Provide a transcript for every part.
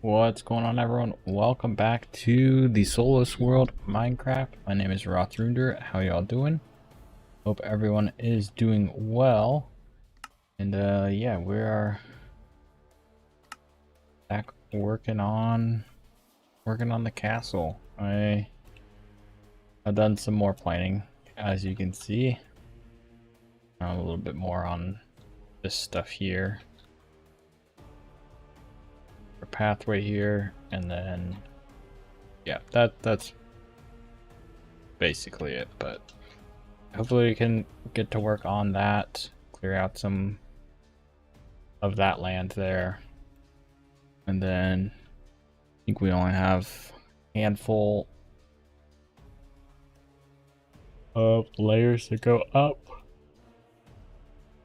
What's going on, everyone? Welcome back to the Soulless world Minecraft. My name is Rothroonder. How y'all doing? Hope everyone is doing well. And yeah, we are back working on the castle. I've done some more planning, as you can see. A little bit more on this stuff here. Pathway here, and then yeah, that's basically it. But hopefully we can get to work on that, clear out some of that land there, and then I think we only have a handful of layers to go up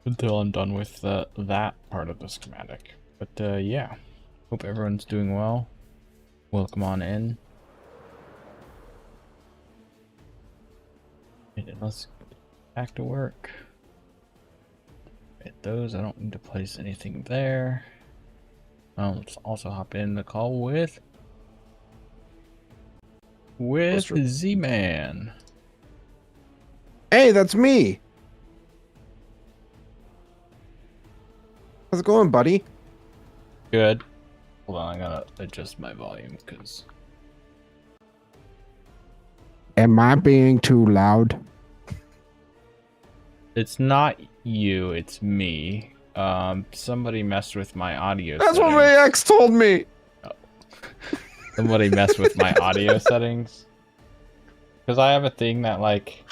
until I'm done with that part of the schematic. But yeah, hope everyone's doing well. Welcome on in. And let's get back to work. Hit those. I don't need to place anything there. Let's also hop in the call with Z-Man. Hey, that's me. How's it going, buddy? Good. Hold on, I gotta adjust my volume because. Am I being too loud? It's not you, it's me. Somebody messed with my audio That's settings. what my ex told me. Oh. Somebody messed with my audio settings. Because I have a thing that, like,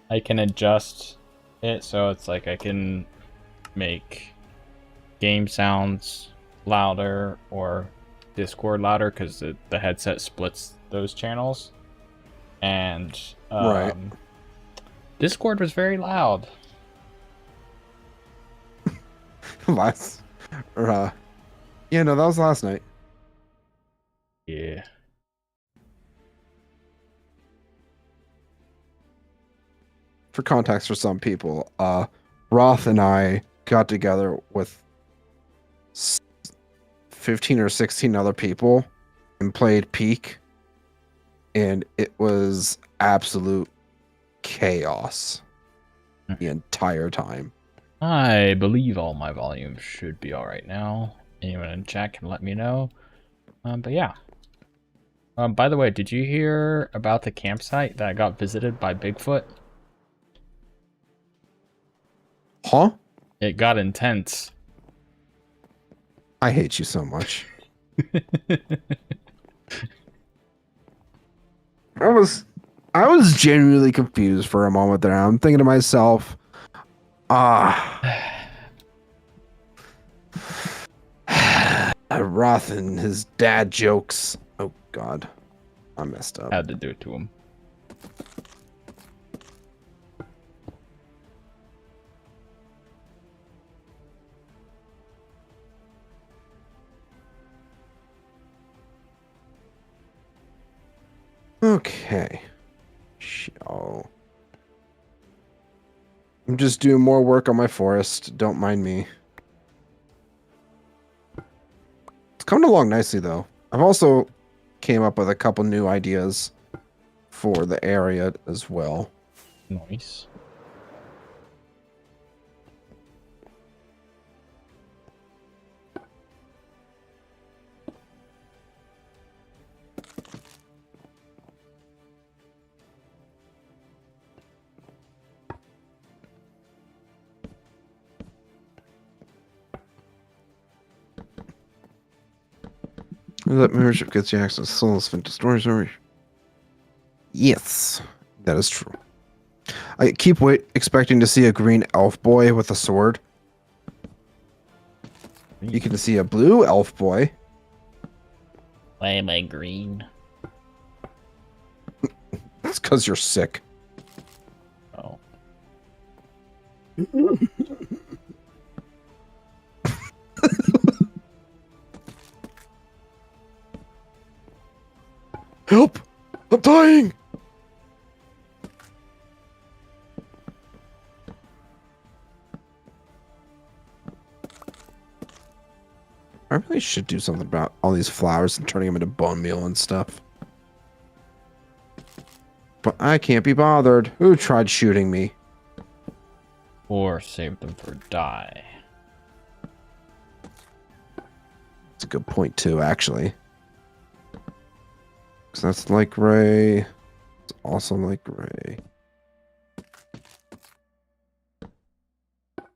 I can adjust it so it's like I can make game sounds louder or Discord louder because the headset splits those channels. And Right. Discord was very loud. Yeah, no, that was last night. Yeah. For context for some people, Roth and I got together with 15 or 16 other people and played Peak, and it was absolute chaos the entire time. I believe all my volumes should be all right now. Anyone in chat can let me know. But yeah. By the way, did you hear about the campsite that got visited by Bigfoot? Huh? It got intense. I hate you so much. I was genuinely confused for a moment there. I'm thinking to myself, Roth and his dad jokes. Oh God, I messed up. Had to do it to him. Okay. I'm just doing more work on my forest. Don't mind me. It's coming along nicely, though. I've also came up with a couple new ideas for the area as well. Nice. That membership gets you access to Soulless storage. Yes, that is true. I keep expecting to see a green elf boy with a sword. You can see a blue elf boy. Why am I green? That's because you're sick. Oh. Help! I'm dying! I really Probably should do something about all these flowers and turning them into bone meal and stuff. But I can't be bothered. Who tried shooting me? Or save them for dye. That's a good point too, actually. Because that's light gray. It's also light gray.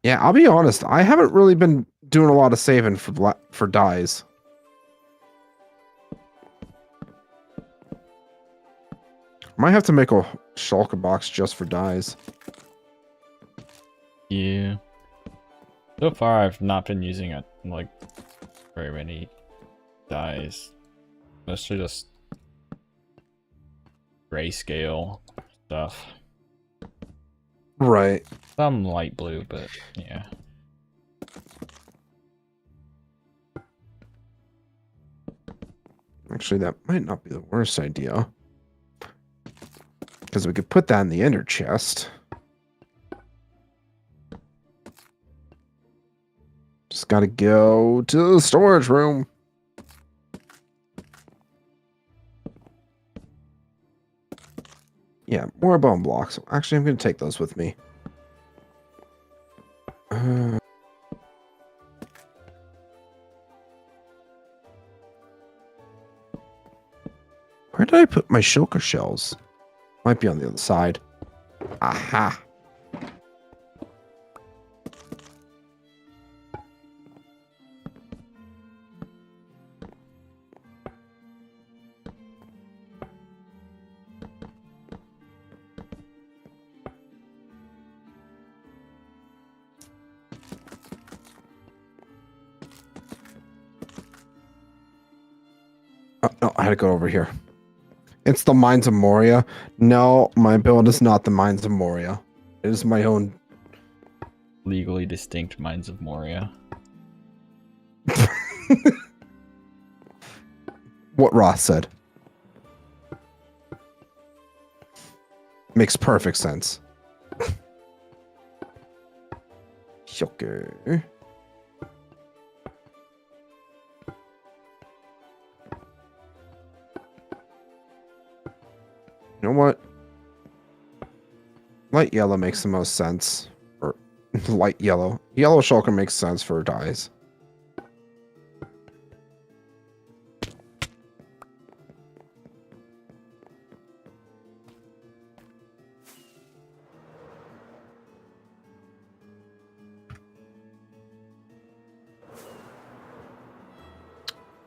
Yeah, I'll be honest. I haven't really been doing a lot of saving for dyes. Might have to make a shulker box just for dyes. Yeah. So far, I've not been using it like very many dyes. Mostly just grayscale stuff. Right. Some light blue, but yeah. Actually, that might not be the worst idea. Because we could put that in the ender chest. Just gotta go to the storage room. Yeah, more bone blocks. Actually, I'm gonna take those with me. Where did I put my shulker shells? Might be on the other side. Aha. Oh, no, I had to go over here. It's the Mines of Moria. No, my build is not the Mines of Moria. It is my own. Legally distinct Mines of Moria. What Ross said. Makes perfect sense. Okay. You know what? Light yellow makes the most sense. Or light yellow. Yellow shulker makes sense for dyes.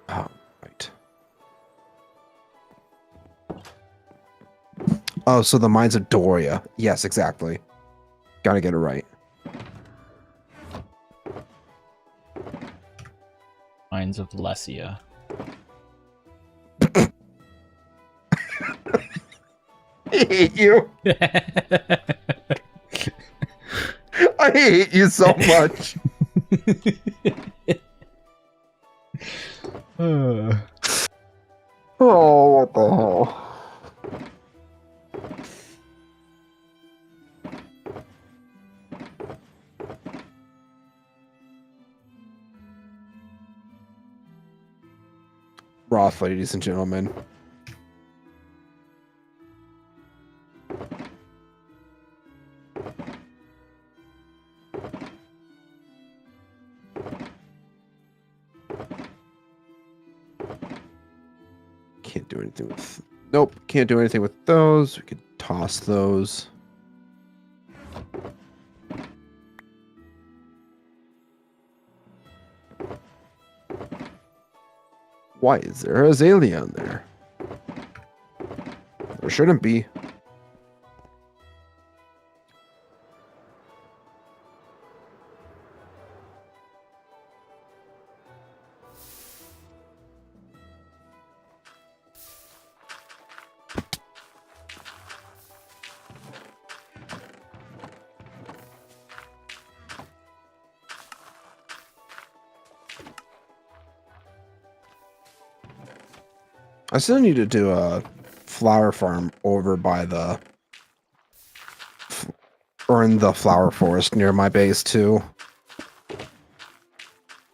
Oh, right. Oh, so the Mines of Doria. Yes, exactly. Gotta get it right. Mines of Lesia. I hate you. I hate you so much. Oh, what the hell? Roth, ladies and gentlemen. Can't do anything with... Nope, can't do anything with those. We could toss those. Why is there azalea in there? There shouldn't be. I still need to do a flower farm over by the... or in the flower forest near my base, too.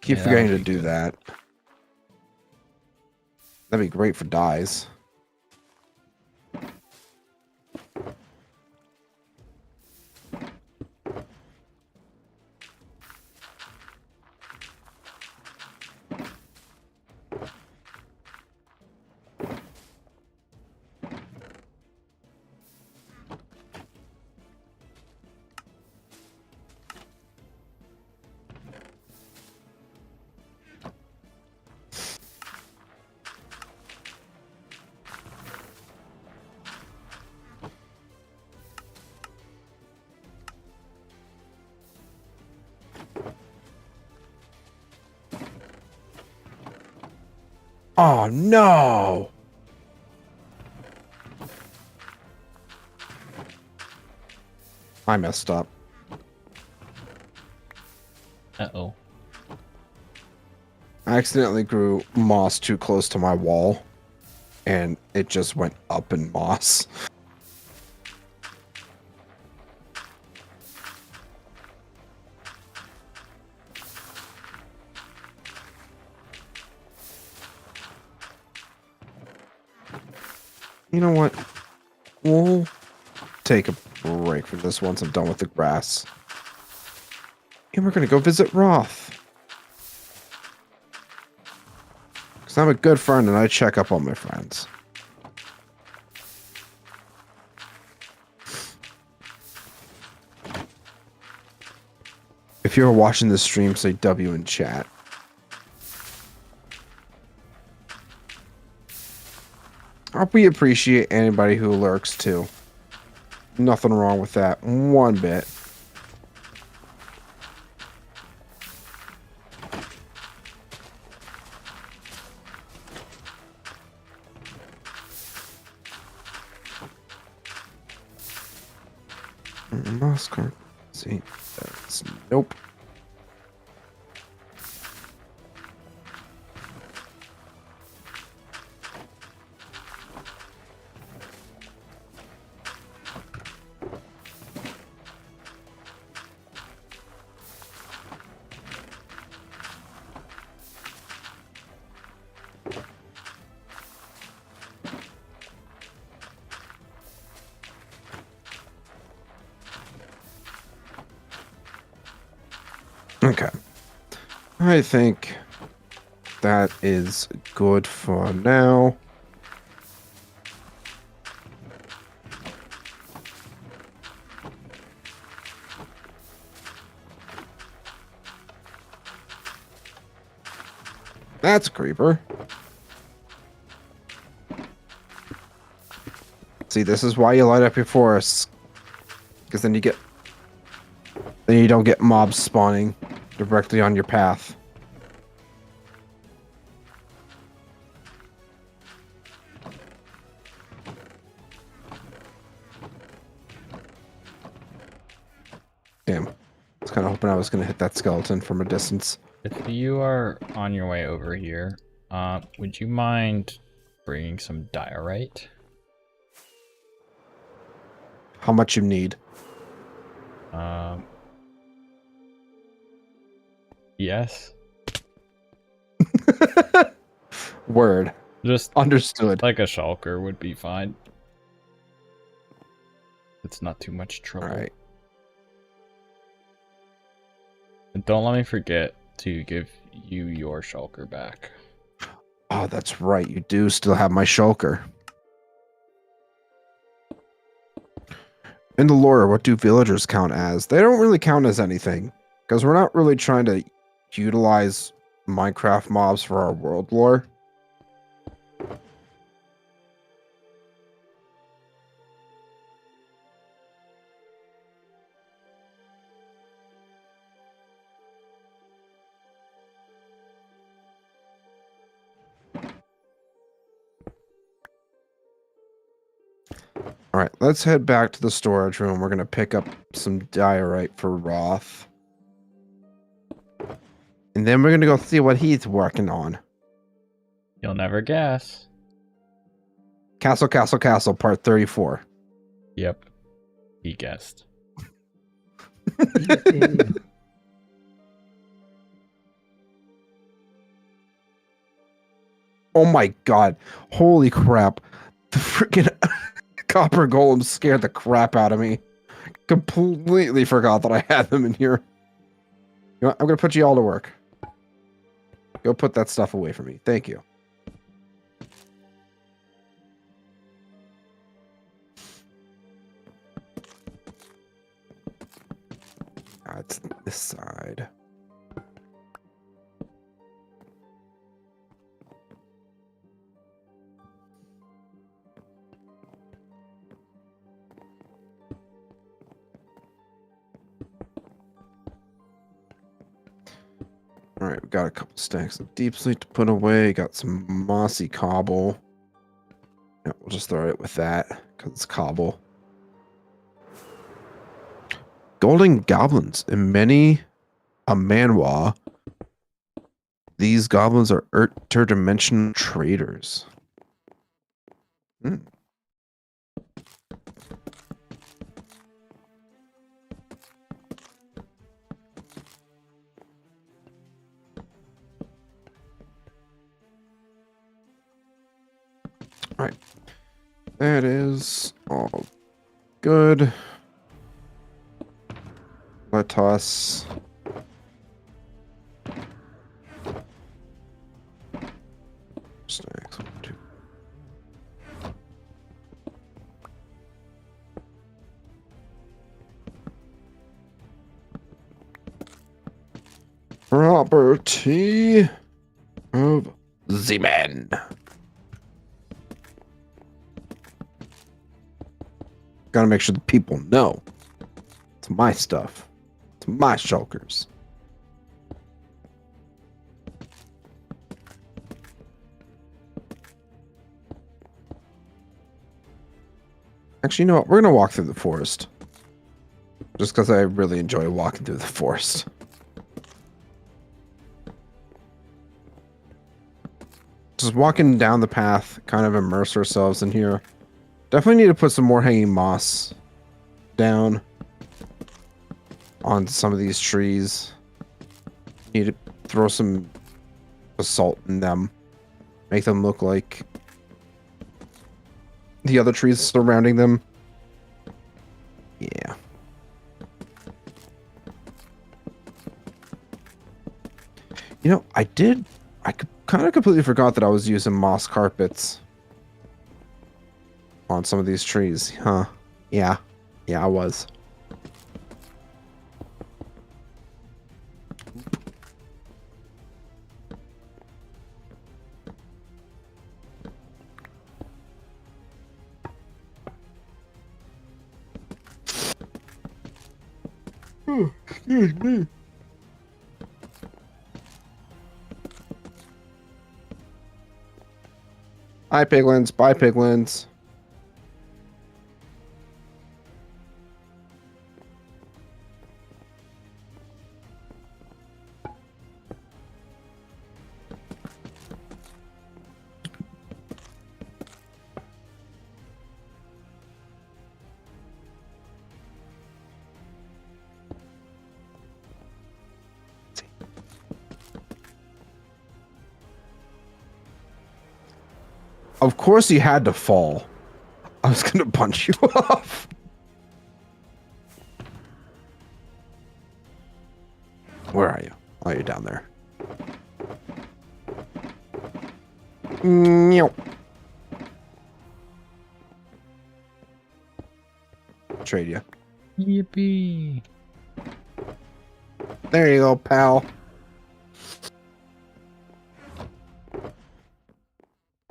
Keep Yeah, forgetting that to would be do good. that. That'd be great for dyes. Oh no! I messed up. Uh-oh. I accidentally grew moss too close to my wall, and it just went up in moss. You know what? We'll take a break from this once I'm done with the grass. And we're gonna go visit Roth. Because I'm a good friend and I check up on my friends. If you're watching this stream, say W in chat. We appreciate anybody who lurks too. Nothing wrong with that one bit. Moscow. See, that's nope. Okay. I think that is good for now. That's a creeper. See, this is why you light up your forests. Because then you don't get mobs spawning directly on your path. Damn. I was kind of hoping I was going to hit that skeleton from a distance. If you are on your way over here, would you mind bringing some diorite? How much you need? Yes. Word. Just understood. Like a shulker would be fine. It's not too much trouble. All right. And don't let me forget to give you your shulker back. Oh, that's right. You do still have my shulker. In the lore, what do villagers count as? They don't really count as anything. Because we're not really trying to utilize Minecraft mobs for our world lore. All right, let's head back to the storage room. We're going to pick up some diorite for Roth. And then we're going to go see what he's working on. You'll never guess. Castle, Castle, Castle, part 34. Yep. He guessed. Oh my god. Holy crap. The freaking copper golems scared the crap out of me. Completely forgot that I had them in here. You know what? I'm going to put you all to work. Go put that stuff away from me. Thank you. That's this side. All right, we got a couple stacks of deep sleep to put away. Got some mossy cobble. Yeah, we'll just throw it with that because it's cobble. Golden goblins in many a manhwa. These goblins are interdimensional traders. Hmm. All right. That is all good. Let us stacks. 1, 2. Property of Z-Man. Gotta make sure the people know. It's my stuff. It's my shulkers. Actually, you know what? We're gonna walk through the forest. Just because I really enjoy walking through the forest. Just walking down the path, kind of immerse ourselves in here. Definitely need to put some more hanging moss down on some of these trees. Need to throw some basalt in them. Make them look like the other trees surrounding them. Yeah. You know, I kind of completely forgot that I was using moss carpets on some of these trees, huh? Yeah. Yeah, I was. Oh, excuse me. Hi, piglins. Bye, piglins. Of course he had to fall. I was gonna punch you off. Where are you? Oh, you're down there. Meow. Trade you. Yippee. There you go, pal.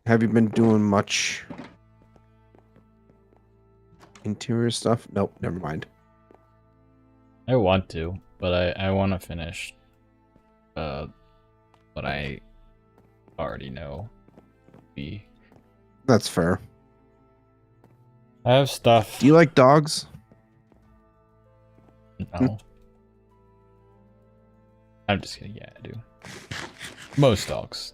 Have you been doing much interior stuff? Nope, never mind. I want to, but I want to finish what I already know. That's fair. I have stuff. Do you like dogs? No. I'm just kidding. Yeah, I do. Most dogs.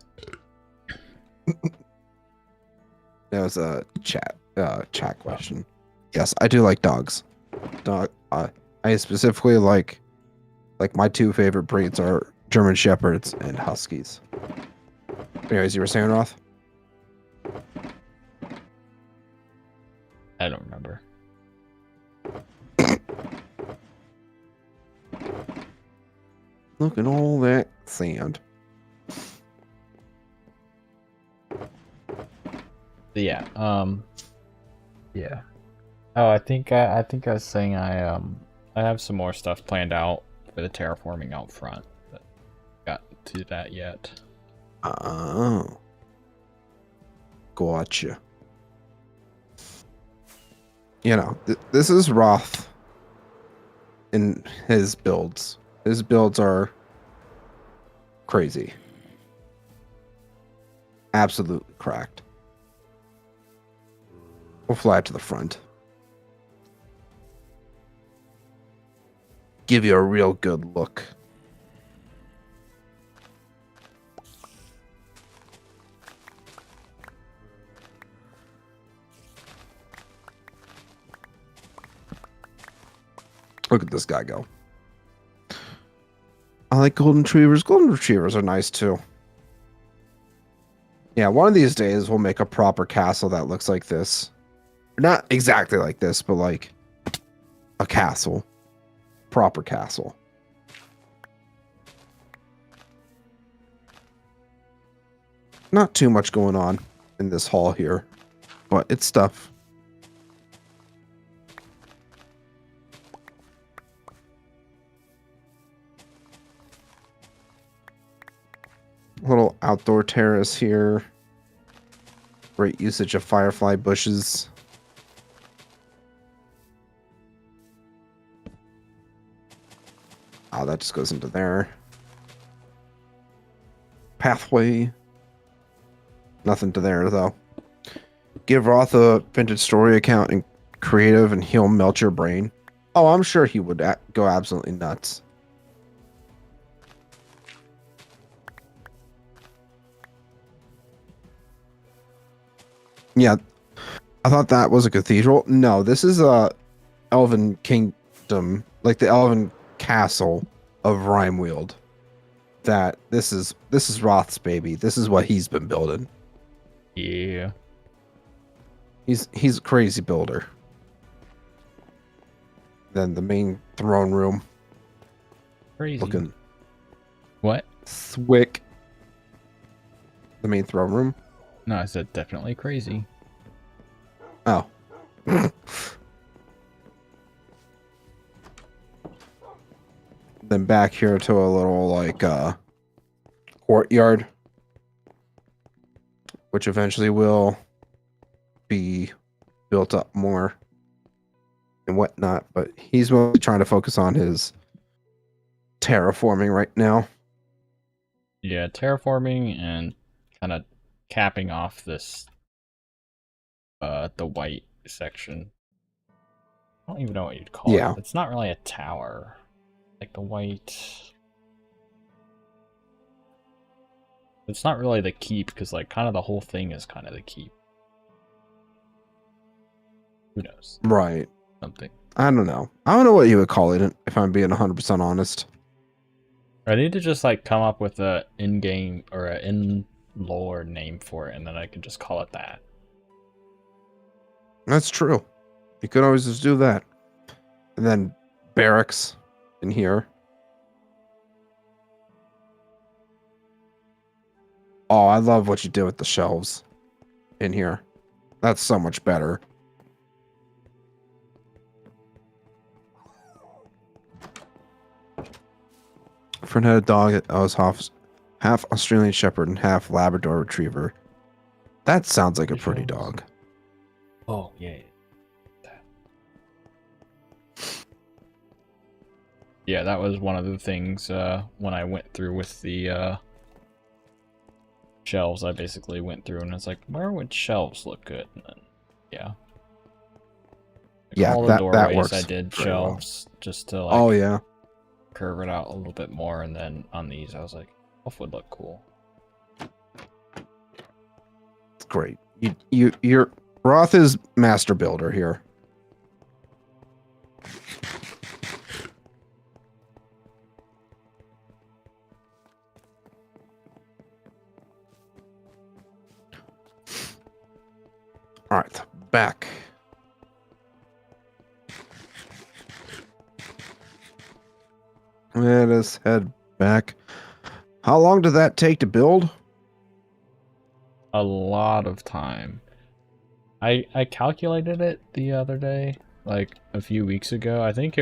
That was a chat question. Yes, I do like dogs. I specifically like my two favorite breeds are German Shepherds and Huskies. Anyways, you were saying, Roth? I don't remember. Look at all that sand. Yeah. Yeah. Oh, I think I was saying I have some more stuff planned out for the terraforming out front, but got to that yet. Oh. Gotcha. You know, this is Roth in his builds. His builds are crazy. Absolutely cracked. We'll fly to the front. Give you a real good look. Look at this guy go. I like golden retrievers. Golden retrievers are nice too. Yeah, one of these days we'll make a proper castle that looks like this. Not exactly like this, but like a castle. Proper castle. Not too much going on in this hall here, but it's stuff. Little outdoor terrace here. Great usage of firefly bushes. Oh, that just goes into there. Pathway. Nothing to there, though. Give Roth a vintage story account and creative, and he'll melt your brain. Oh, I'm sure he would go absolutely nuts. Yeah, I thought that was a cathedral. No, this is a elven kingdom, like the elven castle of Rimeweald. That this is Roth's baby. This is what he's been building. Yeah. He's a crazy builder. Then the main throne room. Crazy. Looking What? swick. The main throne room. No, I said definitely crazy. Oh. Then back here to a little like courtyard, which eventually will be built up more and whatnot, but he's mostly trying to focus on his terraforming right now. Yeah, terraforming and kind of capping off this the white section. I don't even know what you'd call Yeah. it. It's not really a tower. Like the white. It's not really the keep, because like kind of the whole thing is kind of the keep. Who knows? Right. Something. I don't know. I don't know what you would call it if I'm being 100% honest. I need to just like come up with a in-game or a in-lore name for it, and then I can just call it that. That's true. You could always just do that. And then barracks in here. Oh, I love what you did with the shelves in here. That's so much better. Friend had a dog that was half Australian Shepherd and half Labrador Retriever. That sounds like a pretty dog. Oh, yeah. Yeah, that was one of the things when I went through with the shelves. I basically went through and I was like, where would shelves look good? And then, yeah. Like Yeah, all the that doorways works. I did shelves just to like Oh, yeah. curve it out a little bit more, and then on these I was like, off would look cool. It's great. You're Roth is master builder here. All right, back Let us head back. How long did that take to build? A lot of time. I calculated it the other day, like a few weeks ago. I think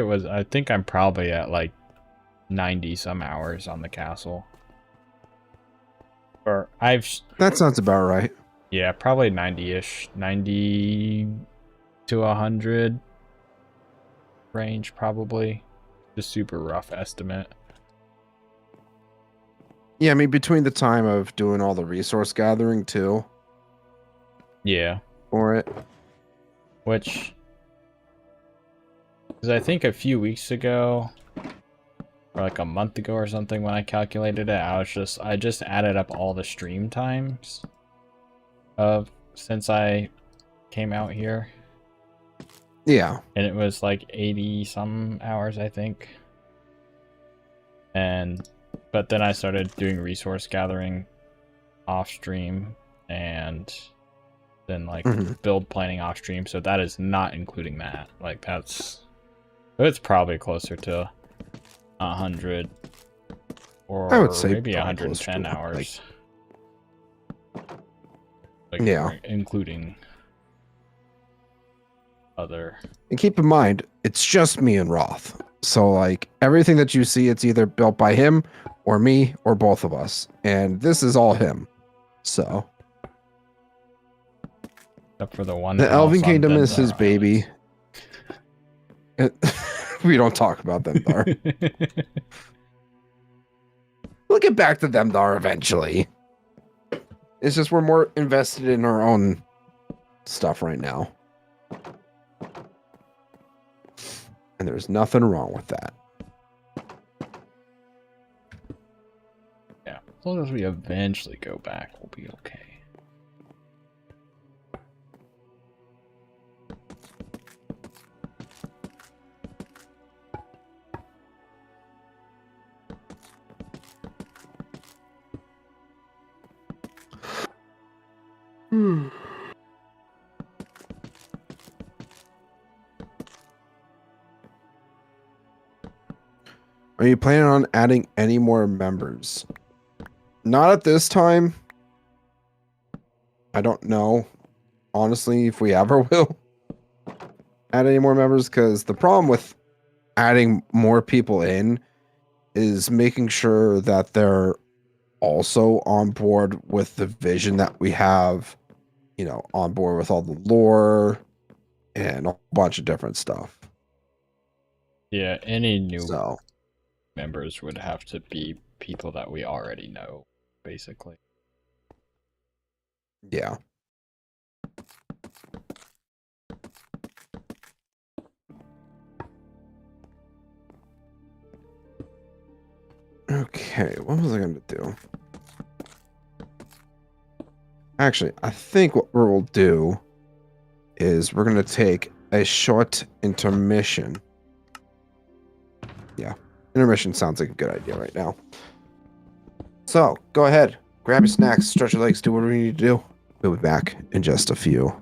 I'm probably at like 90 some hours on the castle. Or That sounds about right. yeah, probably 90-ish. 90 to 100 range probably. Just super rough estimate. Yeah, I mean, between the time of doing all the resource gathering too Yeah. for it. Which, because I think a few weeks ago, or like a month ago or something, when I calculated it, I just added up all the stream times of since I came out here, Yeah. and it was like 80 some hours, I think. But then I started doing resource gathering off stream, and then like build planning off stream, so that is not including that. Like it's probably closer to 100 I would or say maybe probably closer 110 to, hours. Like yeah. including other. And keep in mind, it's just me and Roth. So, like, everything that you see, it's either built by him or me or both of us. And this is all him. So, Except for the one the house Elven on Kingdom is Dendar his baby. Islands. We don't talk about Demdar. We'll get back to Demdar eventually. It's just we're more invested in our own stuff right now. And there's nothing wrong with that. Yeah, as long as we eventually go back, we'll be okay. Are you planning on adding any more members? Not at this time. I don't know, honestly, if we ever will add any more members, because the problem with adding more people in is making sure that they're also on board with the vision that we have, you know, on board with all the lore and a bunch of different stuff. Yeah, any new So, members would have to be people that we already know, basically. yeah. Okay, what was I going to do? Actually, I think what we'll do is we're going to take a short intermission. Yeah, intermission sounds like a good idea right now. So, go ahead. Grab your snacks, stretch your legs, do what we need to do. We'll be back in just a few.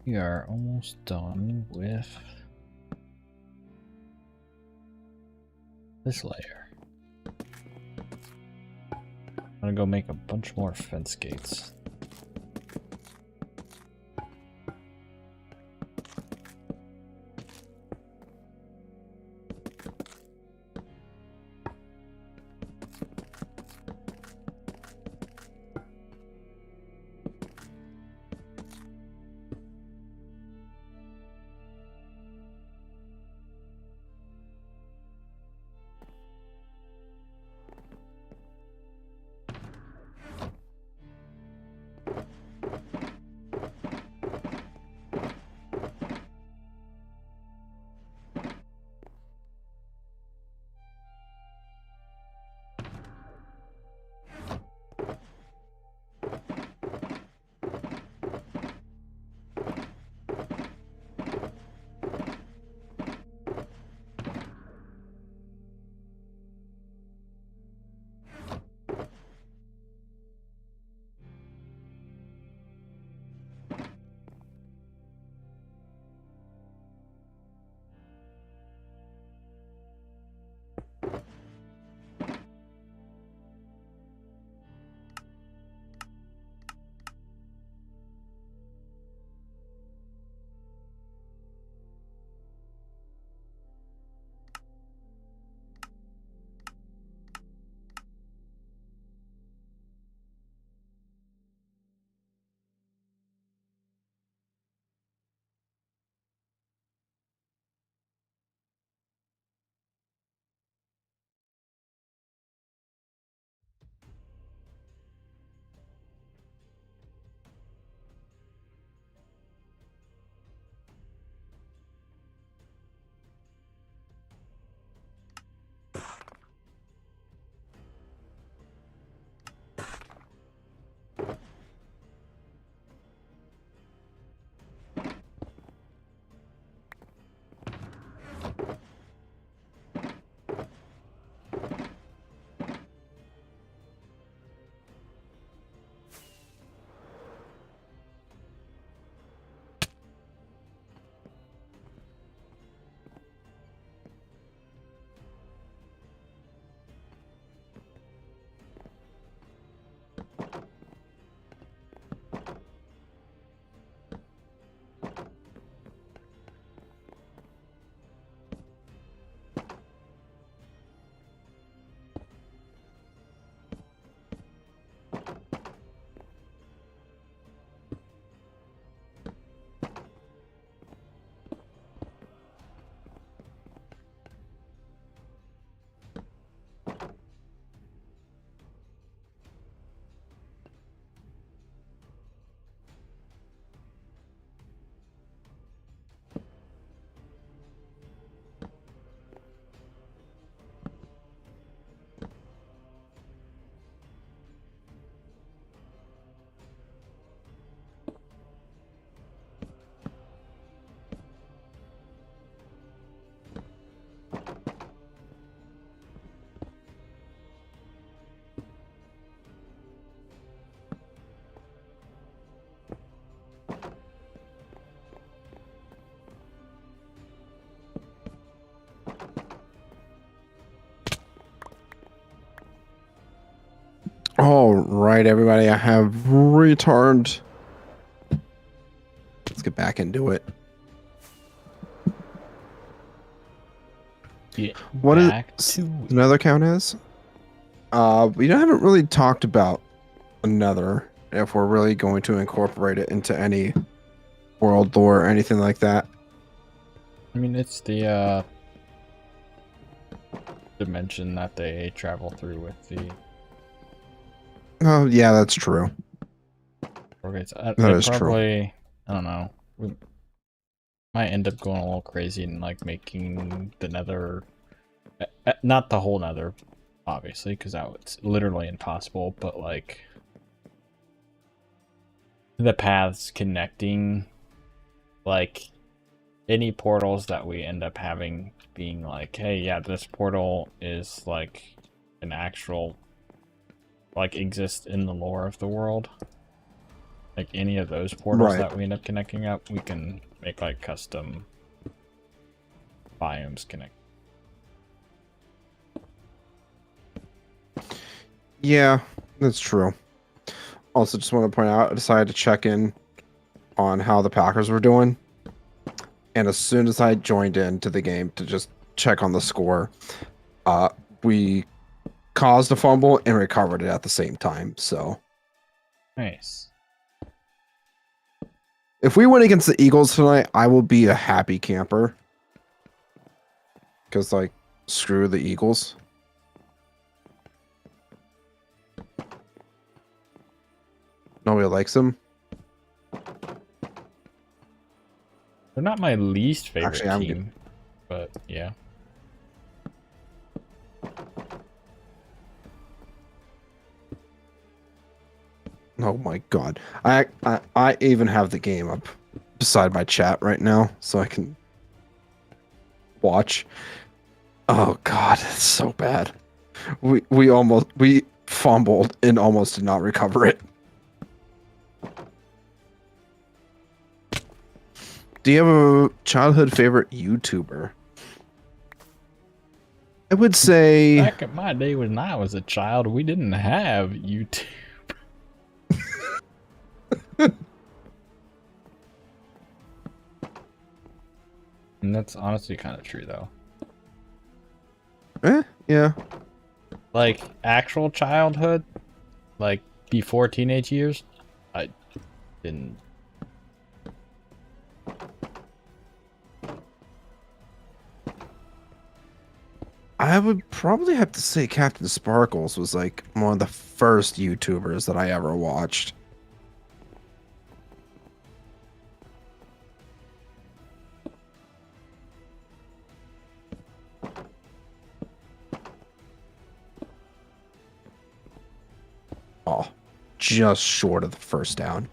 We are almost done with this layer. I'm gonna go make a bunch more fence gates. All right, everybody, I have returned. Let's get back into it. Get What is back to it. another count is? We haven't really talked about another, if we're really going to incorporate it into any world lore or anything like that. I mean, it's the dimension that they travel through with the Oh, yeah, that's true. rogates. That It is true. probably, I don't know. We might end up going a little crazy and like making the nether, not the whole nether, obviously, because that was literally impossible, but like the paths connecting, like any portals that we end up having being like, hey, yeah, this portal is like an actual, like, exist in the lore of the world. like any of those portals Right. that we end up connecting up, we can make like custom biomes connect. Yeah, that's true. Also, just want to point out, I decided to check in on how the Packers were doing. And as soon as I joined into the game to just check on the score, we caused a fumble and recovered it at the same time. So Nice. if we win against the Eagles tonight, I will be a happy camper. Because, like, screw the Eagles. Nobody likes them. They're not my least favorite Actually, I'm team, but yeah. Oh my god. I even have the game up beside my chat right now so I can watch. Oh god, it's so bad. We fumbled and almost did not recover it. Do you have a childhood favorite YouTuber? I would say Back in my day when I was a child, we didn't have YouTube. And that's honestly kind of true, though. yeah. Like, actual childhood, like, before teenage years, I didn't. I would probably have to say Captain Sparkles was like one of the first YouTubers that I ever watched. Oh, just short of the first down.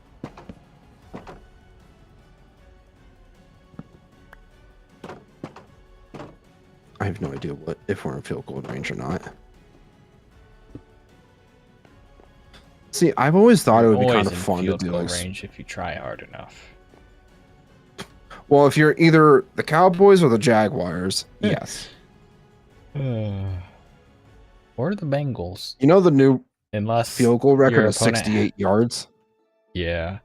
I have no idea if we're in field goal range or not. See, I've always thought it would be kind of fun to do like range if you try hard enough. Well, if you're either the Cowboys or the Jaguars, yes. Or the Bengals. You know the new Unless field goal record your is 68 yards? Yeah.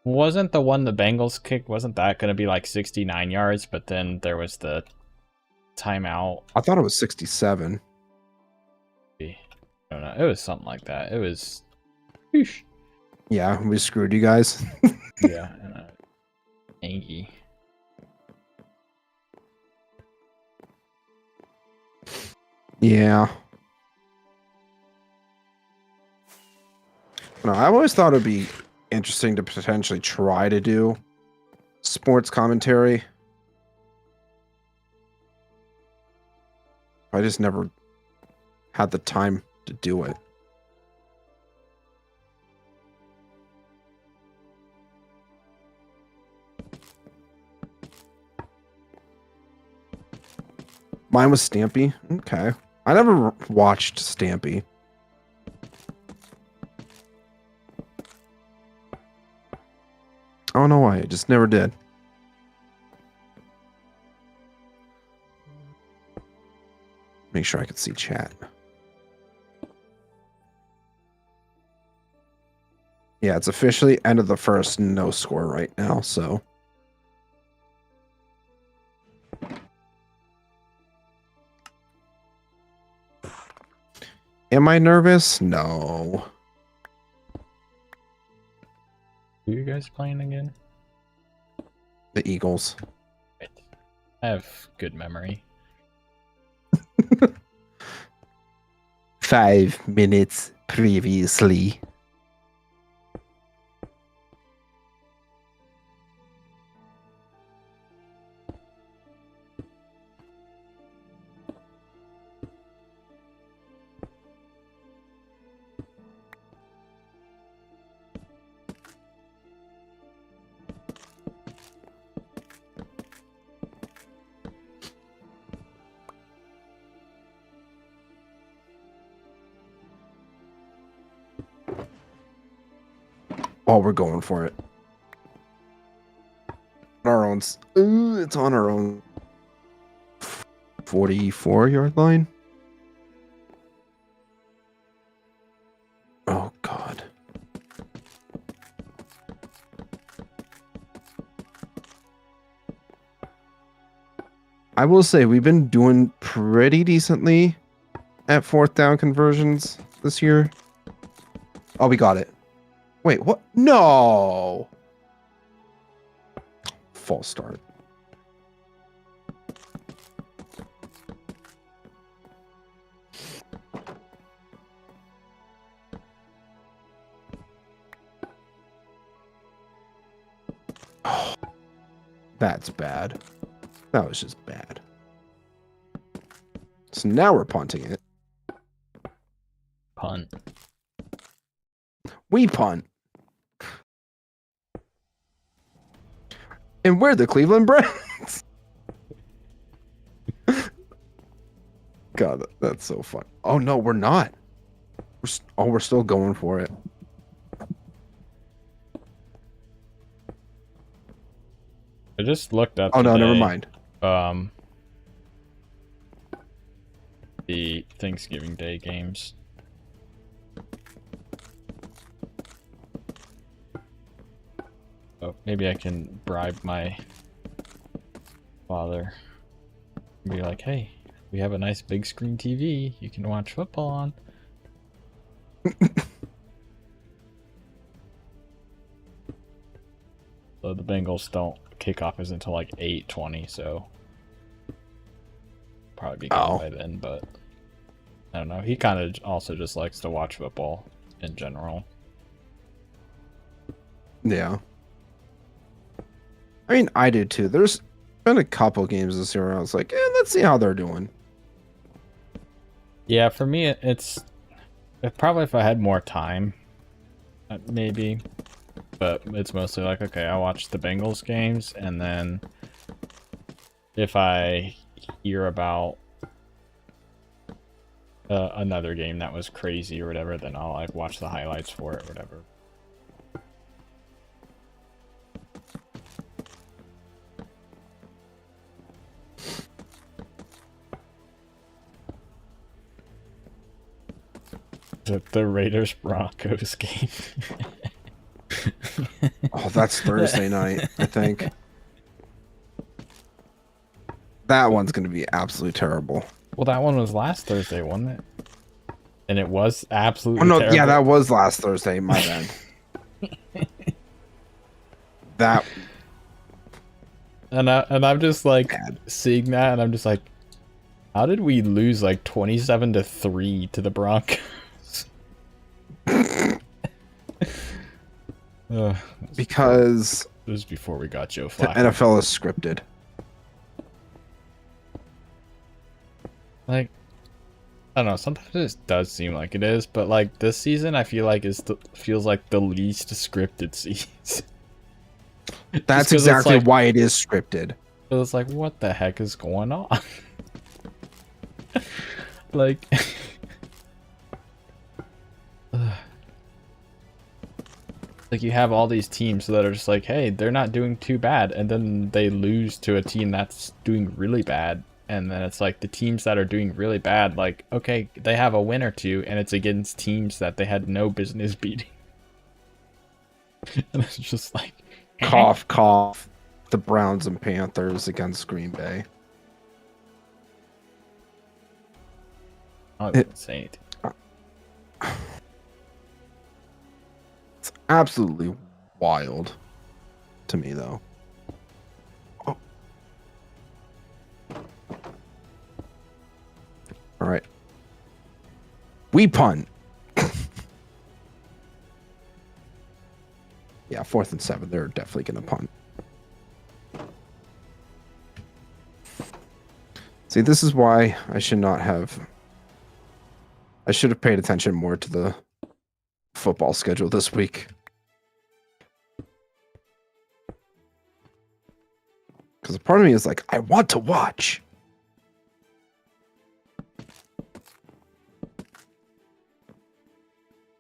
Wasn't the one the Bengals kicked, wasn't that going to be like 69 yards, but then there was the timeout? I thought it was 67. I don't know. It was something like that. It was... Whoosh. Yeah, we screwed you guys. Yeah. Angie. Yeah. No, I've always thought it'd be interesting to potentially try to do sports commentary. I just never had the time to do it. Mine was Stampy. Okay. I never watched Stampy. I don't know why. I just never did. Make sure I can see chat. Yeah, it's officially end of the first, no score right now, so. Am I nervous? No. Who are you guys playing again? The Eagles. I have good memory. 5 minutes previously. Oh, we're going for it. Our own. It's on our own 44-yard line. Oh, God. I will say we've been doing pretty decently at 4th down conversions this year. Oh, we got it. Wait, what? No! False start. Oh, that's bad. That was just bad. So now we're punting it. Punt. We punt. And we're the Cleveland Browns. God, that's so fun. Oh, no, we're not. We're still going for it. I just looked up. Oh, no, today, never mind. The Thanksgiving Day games. Oh, maybe I can bribe my father. Be like, hey, we have a nice big screen TV. You can watch football on. So the Bengals don't kickoff is until like 8:20, so probably be gone by then. But I don't know. He kind of also just likes to watch football in general. Yeah. I mean, I do too. There's been a couple games this year where I was like, let's see how they're doing. Yeah, for me, it's probably if I had more time, maybe. But it's mostly like, okay, I watch the Bengals games, and then if I hear about another game that was crazy or whatever, then I'll like watch the highlights for it or whatever. The Raiders Broncos game. Oh, that's Thursday night, I think. That one's going to be absolutely terrible. Well, that one was last Thursday, wasn't it? And it was absolutely terrible. Yeah, that was last Thursday. My bad. That. And I'm just like seeing that, and I'm just like, how did we lose like 27-3 to the Broncos? Because it was before we got Joe the Flacco. NFL is scripted. Like, I don't know. Sometimes it does seem like it is, but like this season, I feel like feels like the least scripted season. That's exactly why it is scripted. It's like, what the heck is going on? Like, like you have all these teams that are just like, hey, they're not doing too bad, and then they lose to a team that's doing really bad, and then it's like the teams that are doing really bad, like, okay, they have a win or two, and it's against teams that they had no business beating. And it's just like, cough, cough. The Browns and Panthers against Green Bay. I didn't say anything. It's absolutely wild to me, though. Oh. All right. We punt. Yeah, 4th and 7. They're definitely going to punt. See, this is why I should not have... I should have paid attention more to the football schedule this week. Because a part of me is like, I want to watch.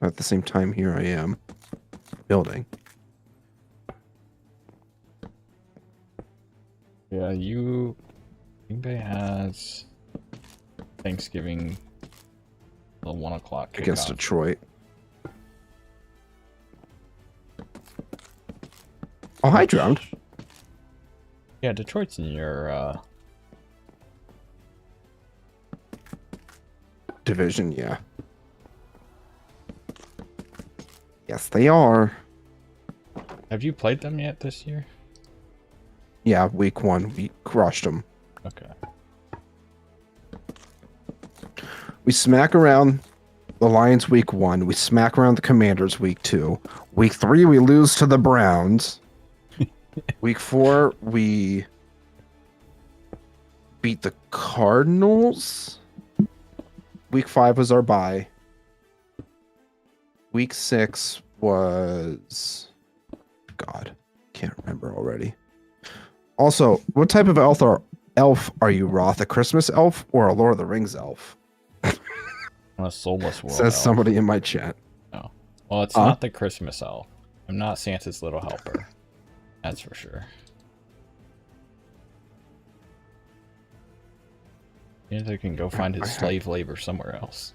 At the same time, here I am building. Yeah, Green Bay has Thanksgiving the 1 o'clock kickoff. Against Detroit. Oh, hi, Drowned. Yeah, Detroit's in your Division, yeah. Yes, they are. Have you played them yet this year? Yeah, week 1, we crushed them. Okay. We smack around the Lions week 1. We smack around the Commanders week 2. Week 3, we lose to the Browns. Week 4, we beat the Cardinals. Week 5 was our bye. Week 6 was... God, can't remember already. Also, what type of elf are you, Roth? A Christmas elf or a Lord of the Rings elf? I'm a soulless world Says elf. somebody in my chat. No. Well, it's not the Christmas elf. I'm not Santa's little helper. That's for sure. Santa can go find his slave labor somewhere else.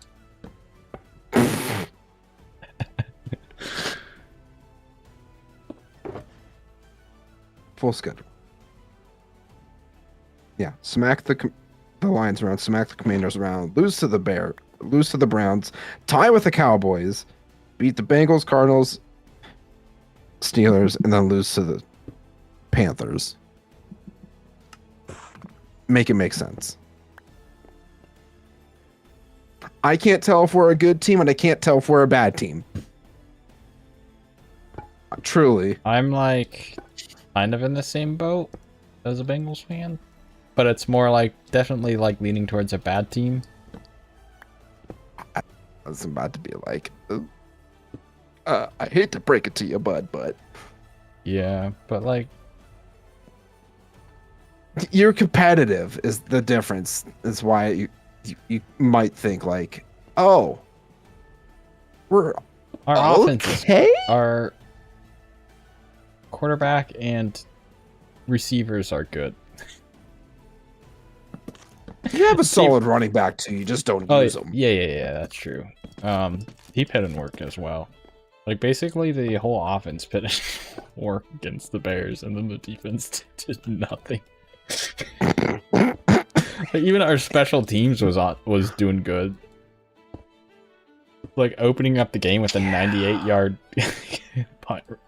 Full schedule. Yeah, smack the Lions around, smack the Commanders around, lose to the Browns, tie with the Cowboys, beat the Bengals, Cardinals, Steelers, and then lose to the Panthers. Make it make sense. I can't tell if we're a good team, and I can't tell if we're a bad team. Truly. I'm like kind of in the same boat as a Bengals fan, but it's more like definitely like leaning towards a bad team. I was about to be like, I hate to break it to you, bud, but yeah, but like you're competitive is the difference. Is why you might think like, oh, we're our offense okay. Our quarterback and receivers are good. You have a solid running back too. You just don't use them. Yeah, that's true. He put in work as well. Like basically the whole offense put in work against the Bears, and then the defense did nothing. Like, even our special teams was doing good. Like opening up the game with a 98-yard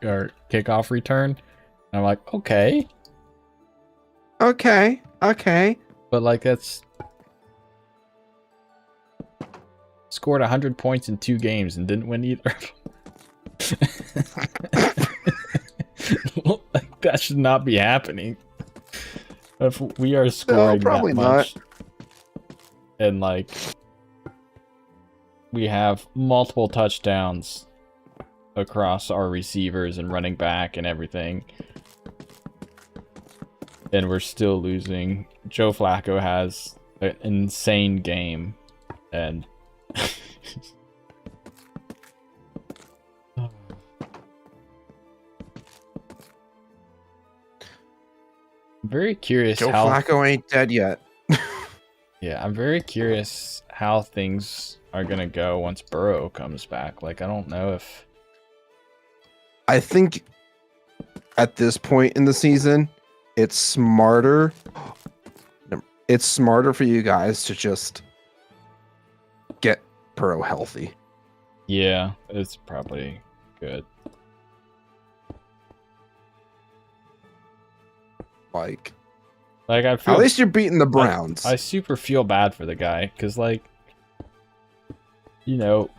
or kickoff return. And I'm like, okay. But like that's scored 100 points in 2 games and didn't win either. Like, that should not be happening. If we are scoring probably that much, not. And like we have multiple touchdowns across our receivers and running back and everything, and we're still losing. Joe Flacco has an insane game, and I'm very curious Joe how Flacco ain't dead yet. Yeah, I'm very curious how things are gonna go once Burrow comes back. Like, I don't know if I think at this point in the season, it's smarter. It's smarter for you guys to just get Burrow healthy. yeah, it's probably good. Like I feel at least you're beating the Browns. I super feel bad for the guy because, like, you know,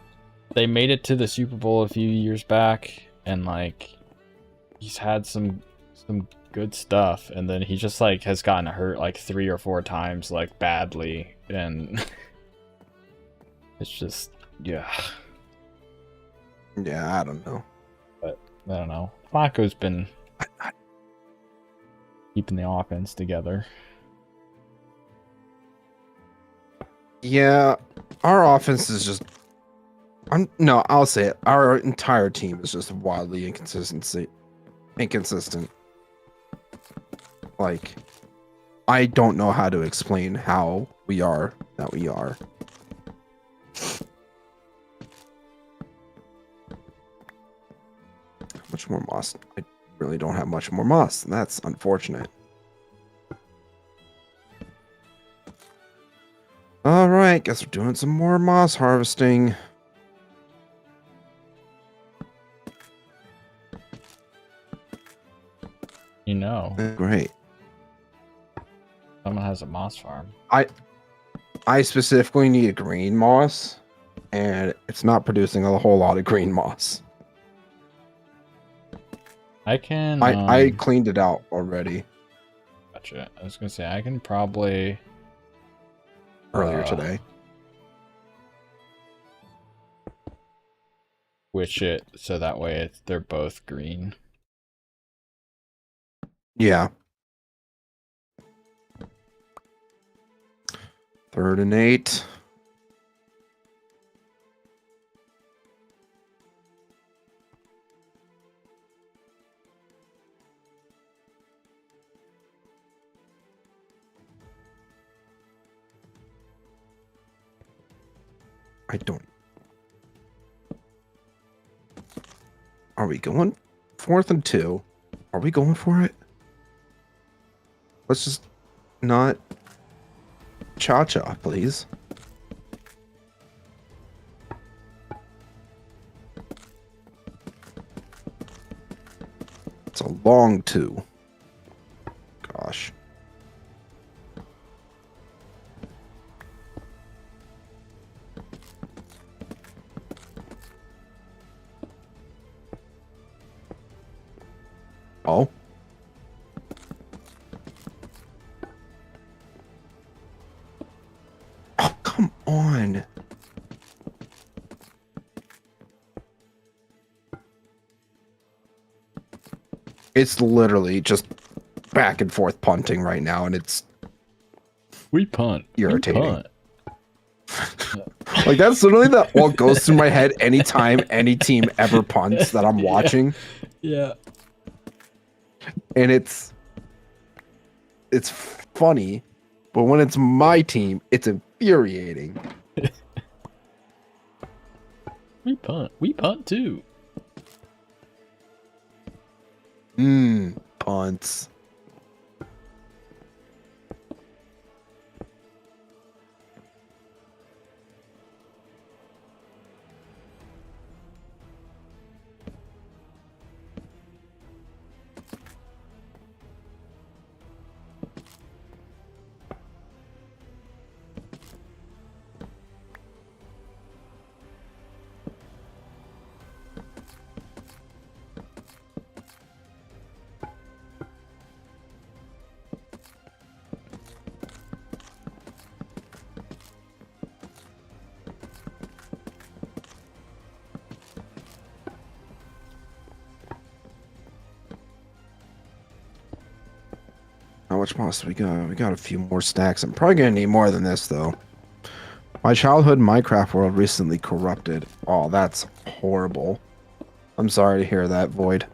they made it to the Super Bowl a few years back, and like he's had some good stuff, and then he just like has gotten hurt like 3 or 4 times, like badly, and it's just yeah, I don't know. but I don't know. Flacco's been keeping the offense together. Yeah, our offense is just. I'll say it. Our entire team is just wildly inconsistent. Like, I don't know how to explain how we are that we are. Much more moss. I really don't have much more moss. That's unfortunate. All right, guess we're doing some more moss harvesting. You know, Great. someone has a moss farm. I specifically need green moss, and it's not producing a whole lot of green moss. I can. I cleaned it out already Gotcha. I was gonna say I can probably earlier today. switch it so that way they're both green. Yeah. 3rd and 8. I don't. Are we going 4th and 2? Are we going for it? Let's just not cha-cha, please. It's a long 2. Gosh. Oh. Oh, come on. It's literally just back and forth punting right now, and it's We punt. irritating. We punt. Like, that's literally what goes through my head anytime any team ever punts that I'm watching. Yeah. And it's funny, but when it's my team, it's infuriating. We punt. We punt too. Punts. How much moss do we got? We got a few more stacks. I'm probably gonna need more than this though. My childhood Minecraft world recently corrupted. Oh, that's horrible. I'm sorry to hear that, Void.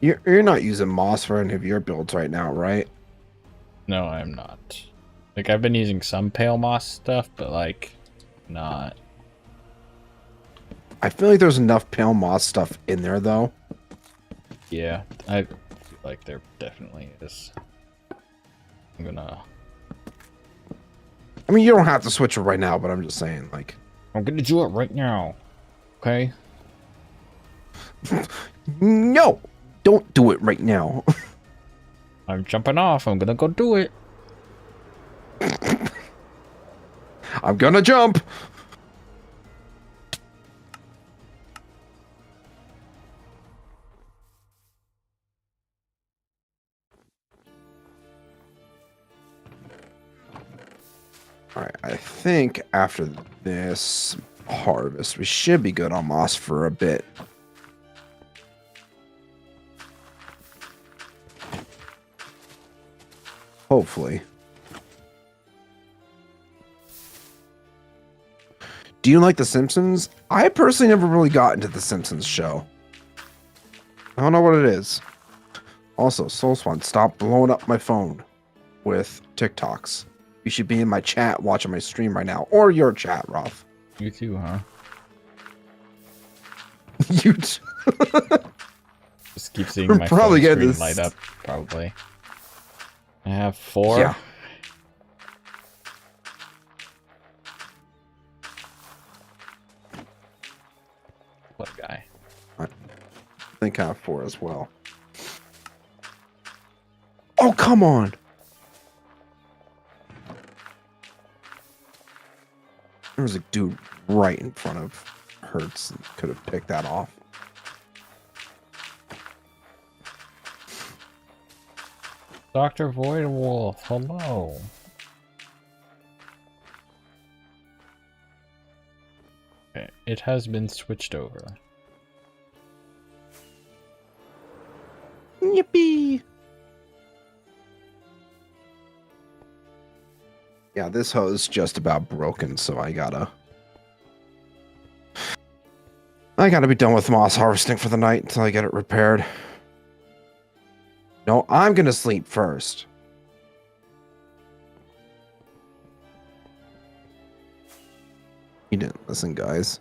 You're not using moss for any of your builds right now, right? No, I'm not. Like, I've been using some pale moss stuff, but like, not. I feel like there's enough pale moss stuff in there though. Yeah, I feel like there definitely is. I'm gonna. I mean, you don't have to switch it right now, but I'm just saying, like. I'm gonna do it right now. Okay. No, don't do it right now. I'm jumping off. I'm gonna go do it. I'm gonna jump. All right, I think after this harvest, we should be good on moss for a bit. Hopefully. Do you like The Simpsons? I personally never really got into The Simpsons show. I don't know what it is. Also, SoulSwan, stop blowing up my phone with TikToks. You should be in my chat watching my stream right now. Or your chat, Roth. You too, huh? You too. Just keep seeing We're my probably phone getting screen this- light up, probably. I have 4. Yeah. What a guy. I think I have 4 as well. Oh, come on! There was a dude right in front of Hertz and could have picked that off. Dr. Voidwolf, hello. Okay, it has been switched over. Yippee! Yeah, this hose is just about broken, so I gotta be done with moss harvesting for the night until I get it repaired. No, I'm gonna sleep first. You didn't listen, guys.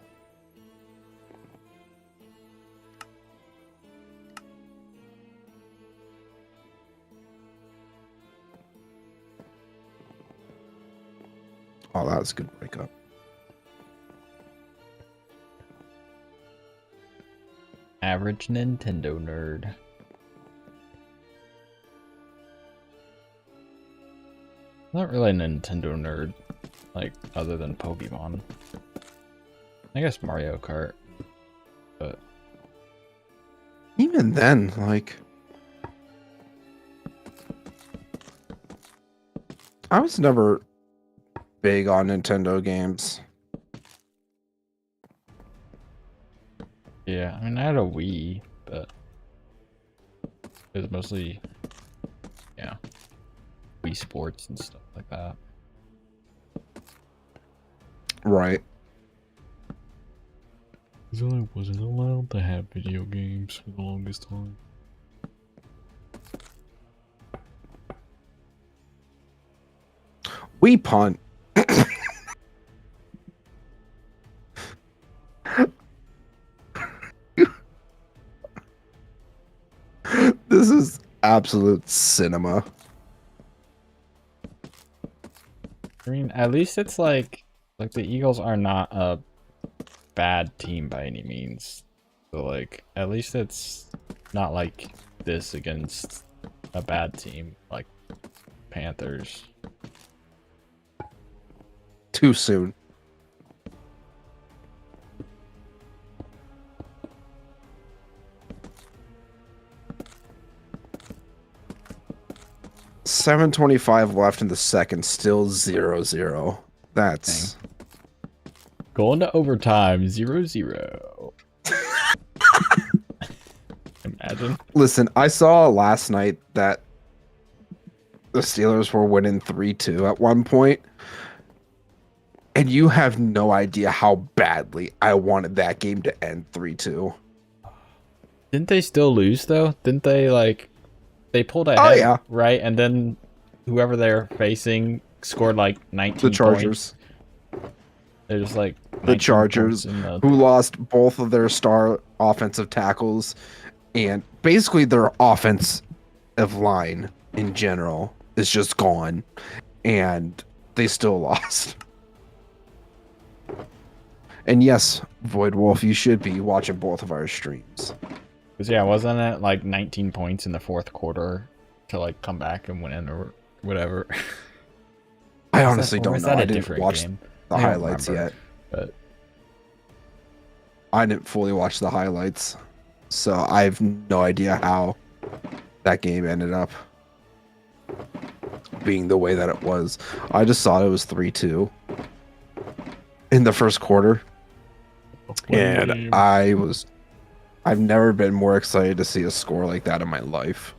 Oh, that was a good breakup. Average Nintendo nerd. Not really a Nintendo nerd, like, other than Pokemon. I guess Mario Kart, but... Even then, like... I was never big on Nintendo games. Yeah, I mean, I had a Wii, but... it was mostly... yeah. Wii Sports and stuff like that. Right. Because I wasn't allowed to have video games for the longest time. We punt. This is absolute cinema. I mean, at least it's like the Eagles are not a bad team by any means. So like, at least it's not like this against a bad team like Panthers. Too soon. $7:25 left in the second, still 0-0. That's Going to overtime, 0-0. Imagine. Listen, I saw last night that the Steelers were winning 3-2 at one point, and you have no idea how badly I wanted that game to end 3-2. Didn't they still lose though? Didn't they like they pulled ahead, Oh, yeah. right? And then whoever they're facing scored like 19 The Chargers. points. They're just like The Chargers, who lost both of their star offensive tackles, and basically their offensive line in general is just gone, and they still lost. And yes, Void Wolf, you should be watching both of our streams. Because yeah, wasn't it like 19 points in the fourth quarter to like come back and win or whatever? I honestly Or don't is know. that a I didn't different watch game? the I don't highlights remember, yet. But I didn't fully watch the highlights, so I have no idea how that game ended up. being the way that it was. I just thought it was 3-2 in the first quarter. And I've never been more excited to see a score like that in my life.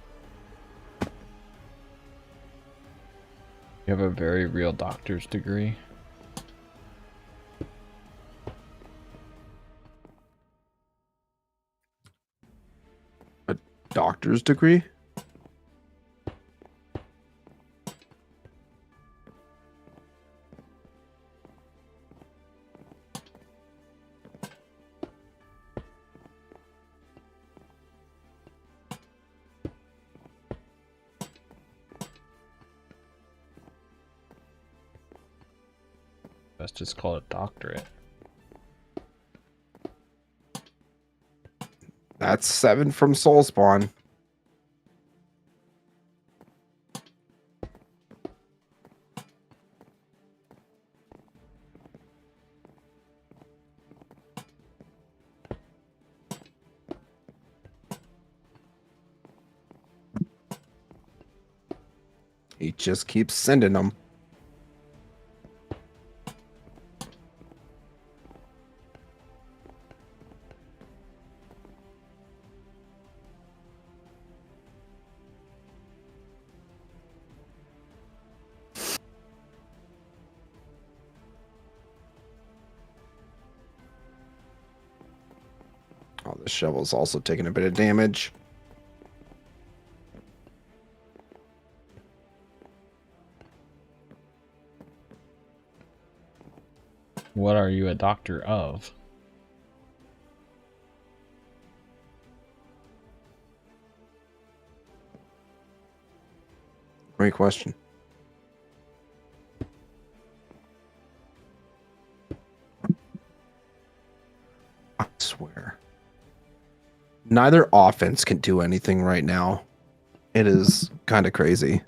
You have a very real doctor's degree. A doctor's degree? Let's just call it doctorate. That's 7 from Soul Spawn. He just keeps sending them. Oh, the shovel's also taking a bit of damage. What are you a doctor of? Great question. I swear. Neither offense can do anything right now. It is kind of crazy.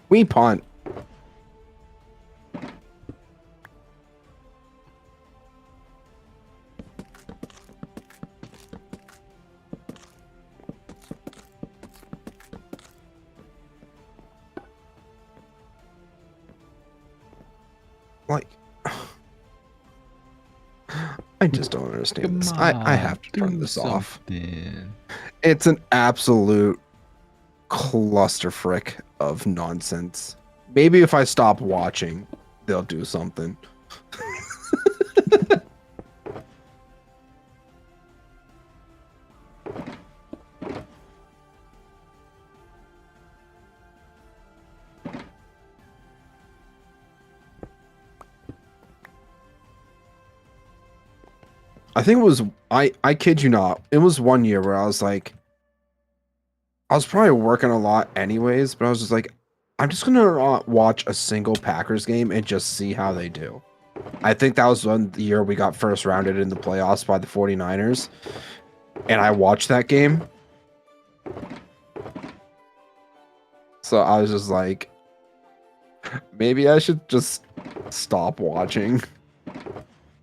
We punt. Like, I just don't understand this. I have to turn this off. It's an absolute clusterfrick of nonsense. Maybe if I stop watching, they'll do something. I think it was, I kid you not, it was one year where I was like, I was probably working a lot anyways, but I was just like, I'm just going to watch a single Packers game and just see how they do. I think that was the year we got first rounded in the playoffs by the 49ers. And I watched that game. So I was just like, maybe I should just stop watching.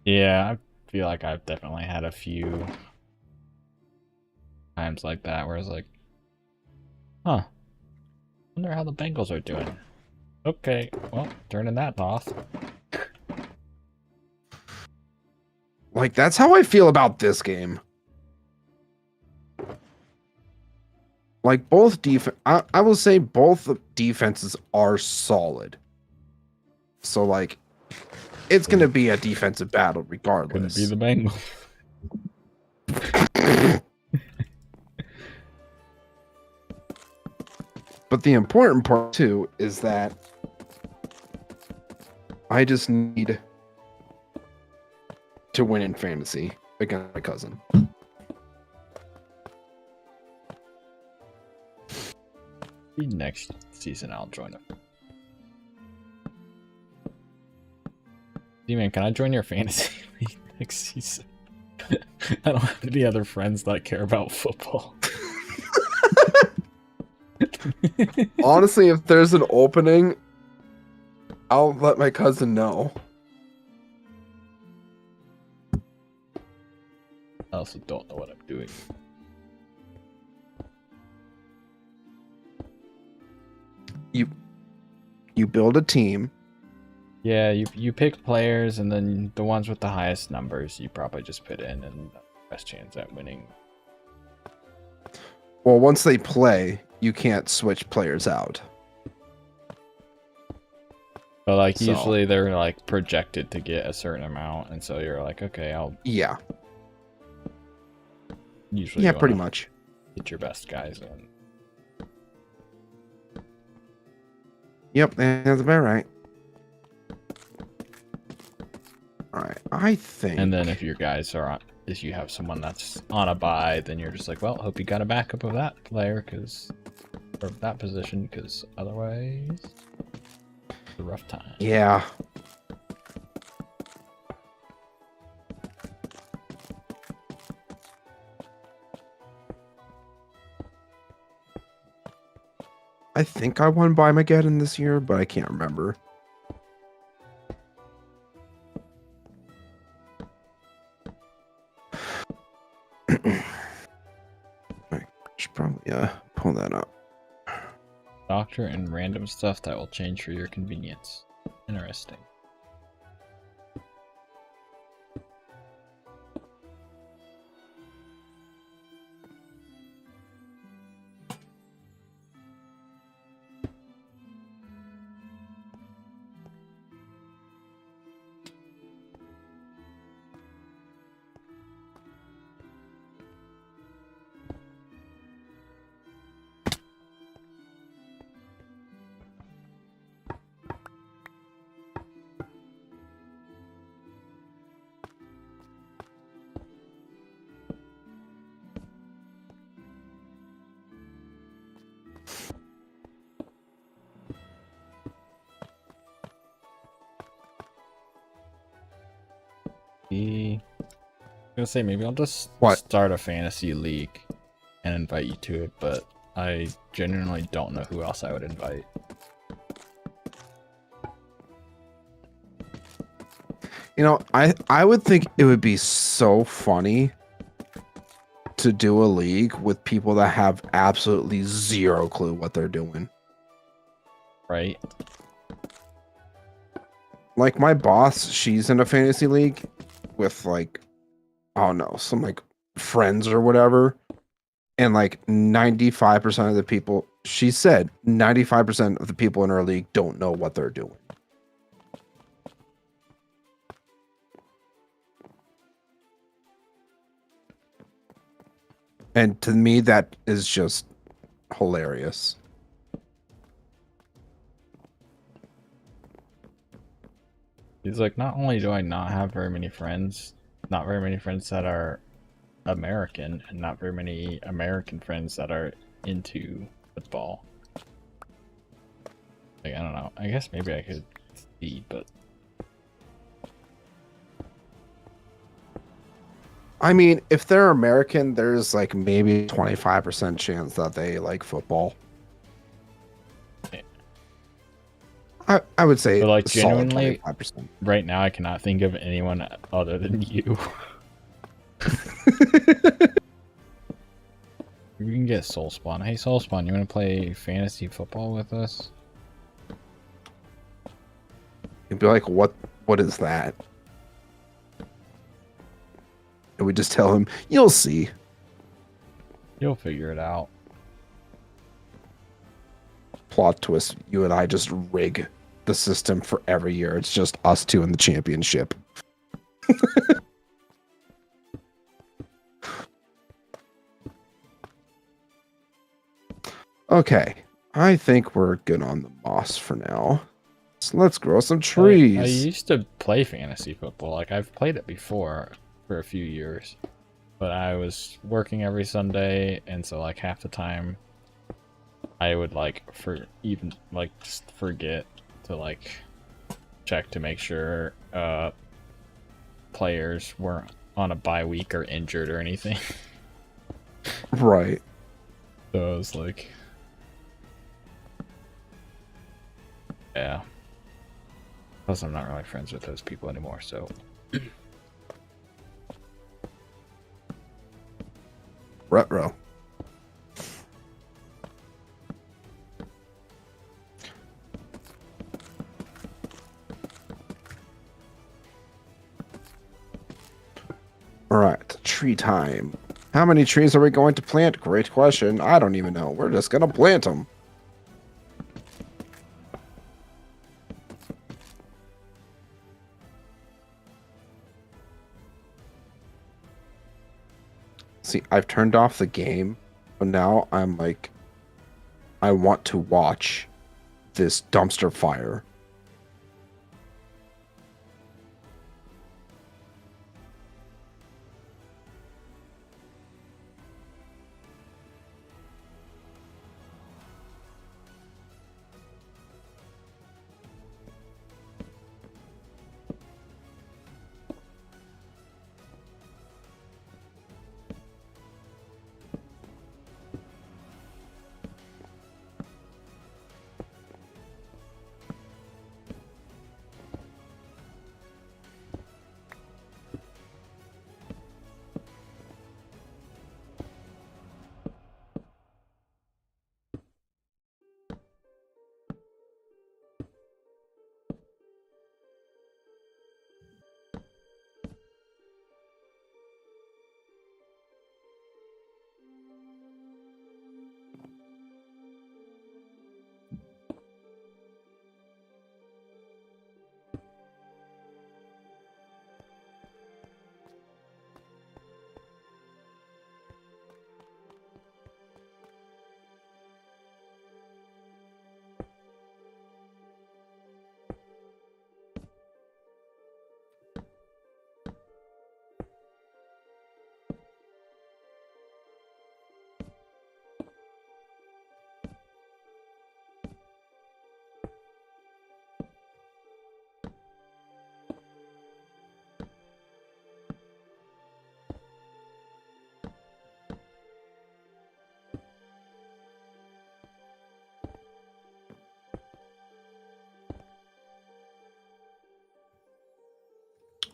Yeah, I feel like I've definitely had a few times like that where it's like, huh, wonder how the Bengals are doing. Okay, well, turning that off. Like, that's how I feel about this game. Like, both I will say both defenses are solid. So, like, it's going to be a defensive battle regardless. Couldn't be the Bengals. But the important part, too, is that I just need to win in fantasy against my cousin. Next season, I'll join him. D-Man, can I join your fantasy league next season? I don't have any other friends that care about football. Honestly, if there's an opening, I'll let my cousin know. I also don't know what I'm doing. You build a team. Yeah, you pick players, and then the ones with the highest numbers you probably just put in, and best chance at winning. Well, once they play, you can't switch players out. But like So- usually they're like projected to get a certain amount, and so you're like, okay, I'll Yeah. usually Yeah, you pretty wanna much. get your best guys in. Yep, that's about right. All right, I think. And then if your guys are on, if you have someone that's on a bye, then you're just like, well, hope you got a backup of that player, because or of that position, because otherwise, it's a rough time. Yeah. I think I won by Mageddon this year, but I can't remember. I should probably pull that up. Doctor and random stuff that will change for your convenience. Interesting. I'm gonna say maybe I'll just What? start a fantasy league and invite you to it, but I genuinely don't know who else I would invite. You know, I would think it would be so funny to do a league with people that have absolutely zero clue what they're doing. Right? Like my boss, she's in a fantasy league with like, I don't know, some like friends or whatever. And like 95% of the people, she said 95% of the people in her league don't know what they're doing. And to me, that is just hilarious. He's like, not only do I not have very many friends, not very many friends that are American, and not very many American friends that are into football. Like, I don't know. I guess maybe I could see, but I mean, if they're American, there's like maybe 25% chance that they like football. I would say But, like, a solid genuinely, 25%. right now I cannot think of anyone other than you. We can get Soul Spawn. Hey, Soul Spawn, you want to play fantasy football with us? You'd be like, what is that? And we just tell him, you'll see. You'll figure it out. Plot twist, you and I just rig the system for every year. It's just us two in the championship. Okay, I think we're good on the moss for now. So let's grow some trees. I used to play fantasy football. Like, I've played it before for a few years. But I was working every Sunday, and so, like, half the time I would, like, just forget to, like, check to make sure players weren't on a bye week or injured or anything. Right. So I was like, Yeah. Plus, I'm not really friends with those people anymore, so. Retro. All right, tree time. How many trees are we going to plant? Great question. I don't even know. We're just going to plant them. See, I've turned off the game, but now I'm like, I want to watch this dumpster fire.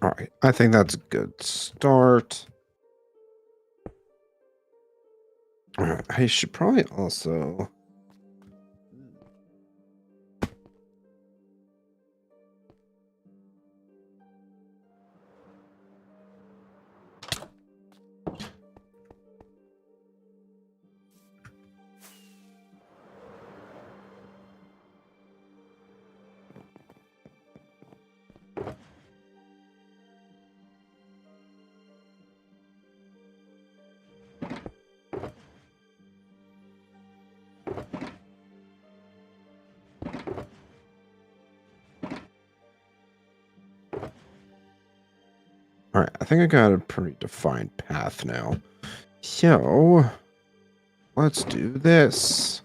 All right, I think that's a good start. All right, I should probably also... All right, I think I got a pretty defined path now. So, let's do this.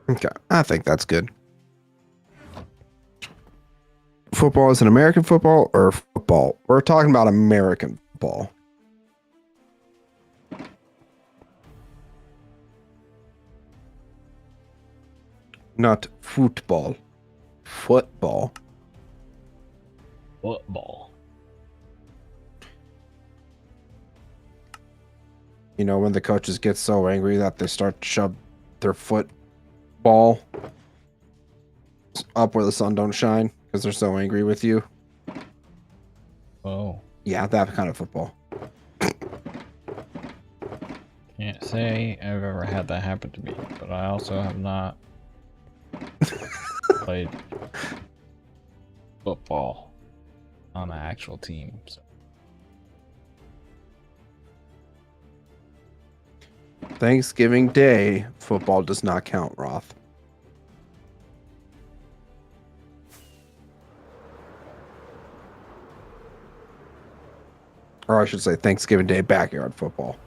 Okay, I think that's good. Football is an American football or football? We're talking about American football. Not football. Football. Football. You know, when the coaches get so angry that they start to shove their football up where the sun don't shine because they're so angry with you. Oh. Yeah, that kind of football. Can't say I've ever had that happen to me, but I also have not played football on an actual team. So. Thanksgiving Day, football does not count, Roth. Or I should say Thanksgiving Day backyard football.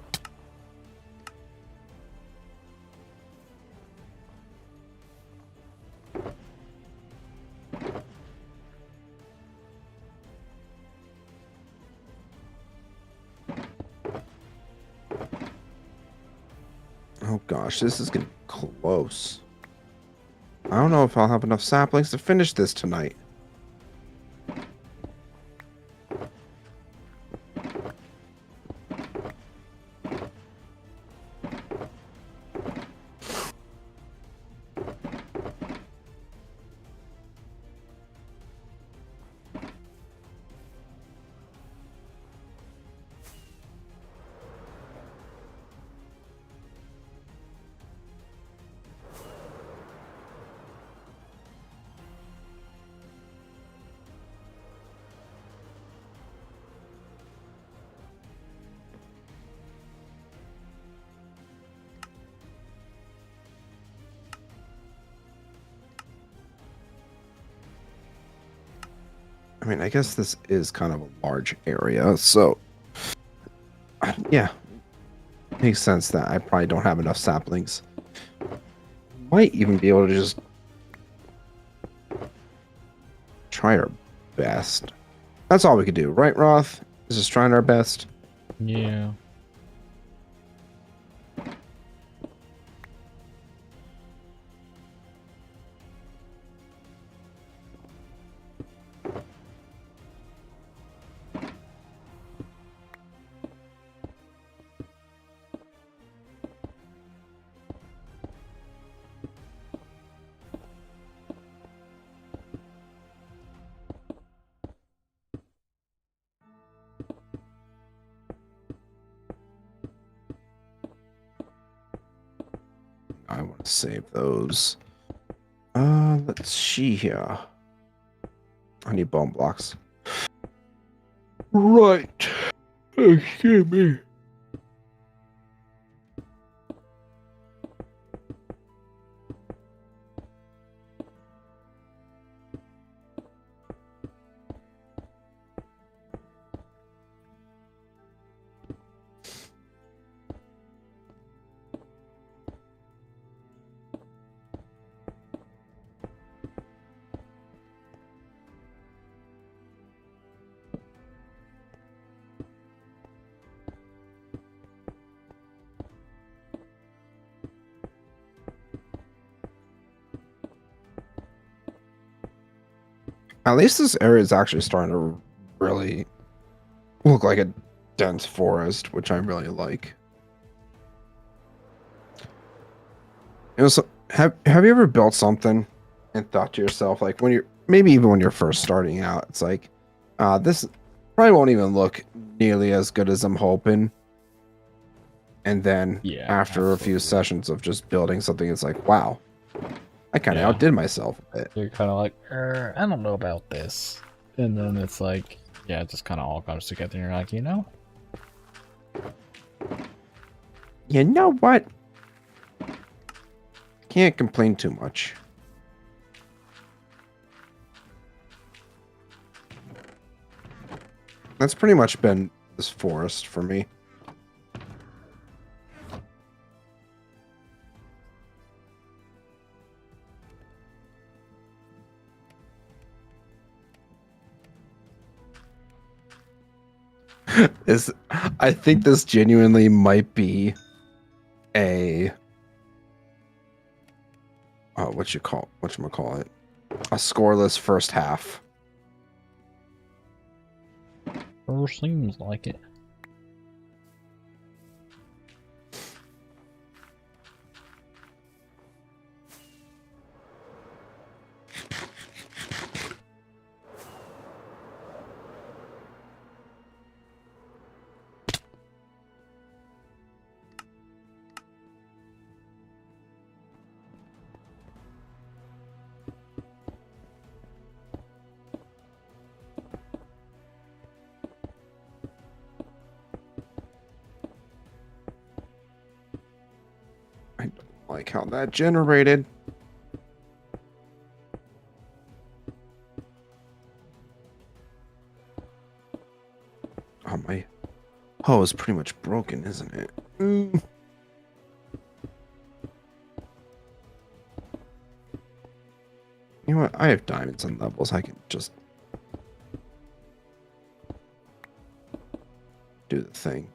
Oh gosh, this is getting close. I don't know if I'll have enough saplings to finish this tonight. I mean, I guess this is kind of a large area, so yeah, makes sense that I probably don't have enough saplings. Might even be able to just try our best. That's all we could do, right, Roth? Is just trying our best. Yeah. I want to save those. Let's see here. I need bone blocks. Right. Excuse me. At least this area is actually starting to really look like a dense forest, which I really like. So have you ever built something and thought to yourself, like when you're maybe even when you're first starting out, it's like, this probably won't even look nearly as good as I'm hoping. And then after a few sessions of just building something, it's like, wow, I kind of outdid myself a bit. You're kind of like, I don't know about this. And then it's like, yeah, it just kind of all comes together. And you're like, you know what? Can't complain too much. That's pretty much been this forest for me. I think this genuinely might be a whatchamacallit, a scoreless first half. Sure seems like it. like how that generated. Oh, my hoe is pretty much broken, isn't it? Mm. You know what? I have diamonds and levels. I can just do the thing.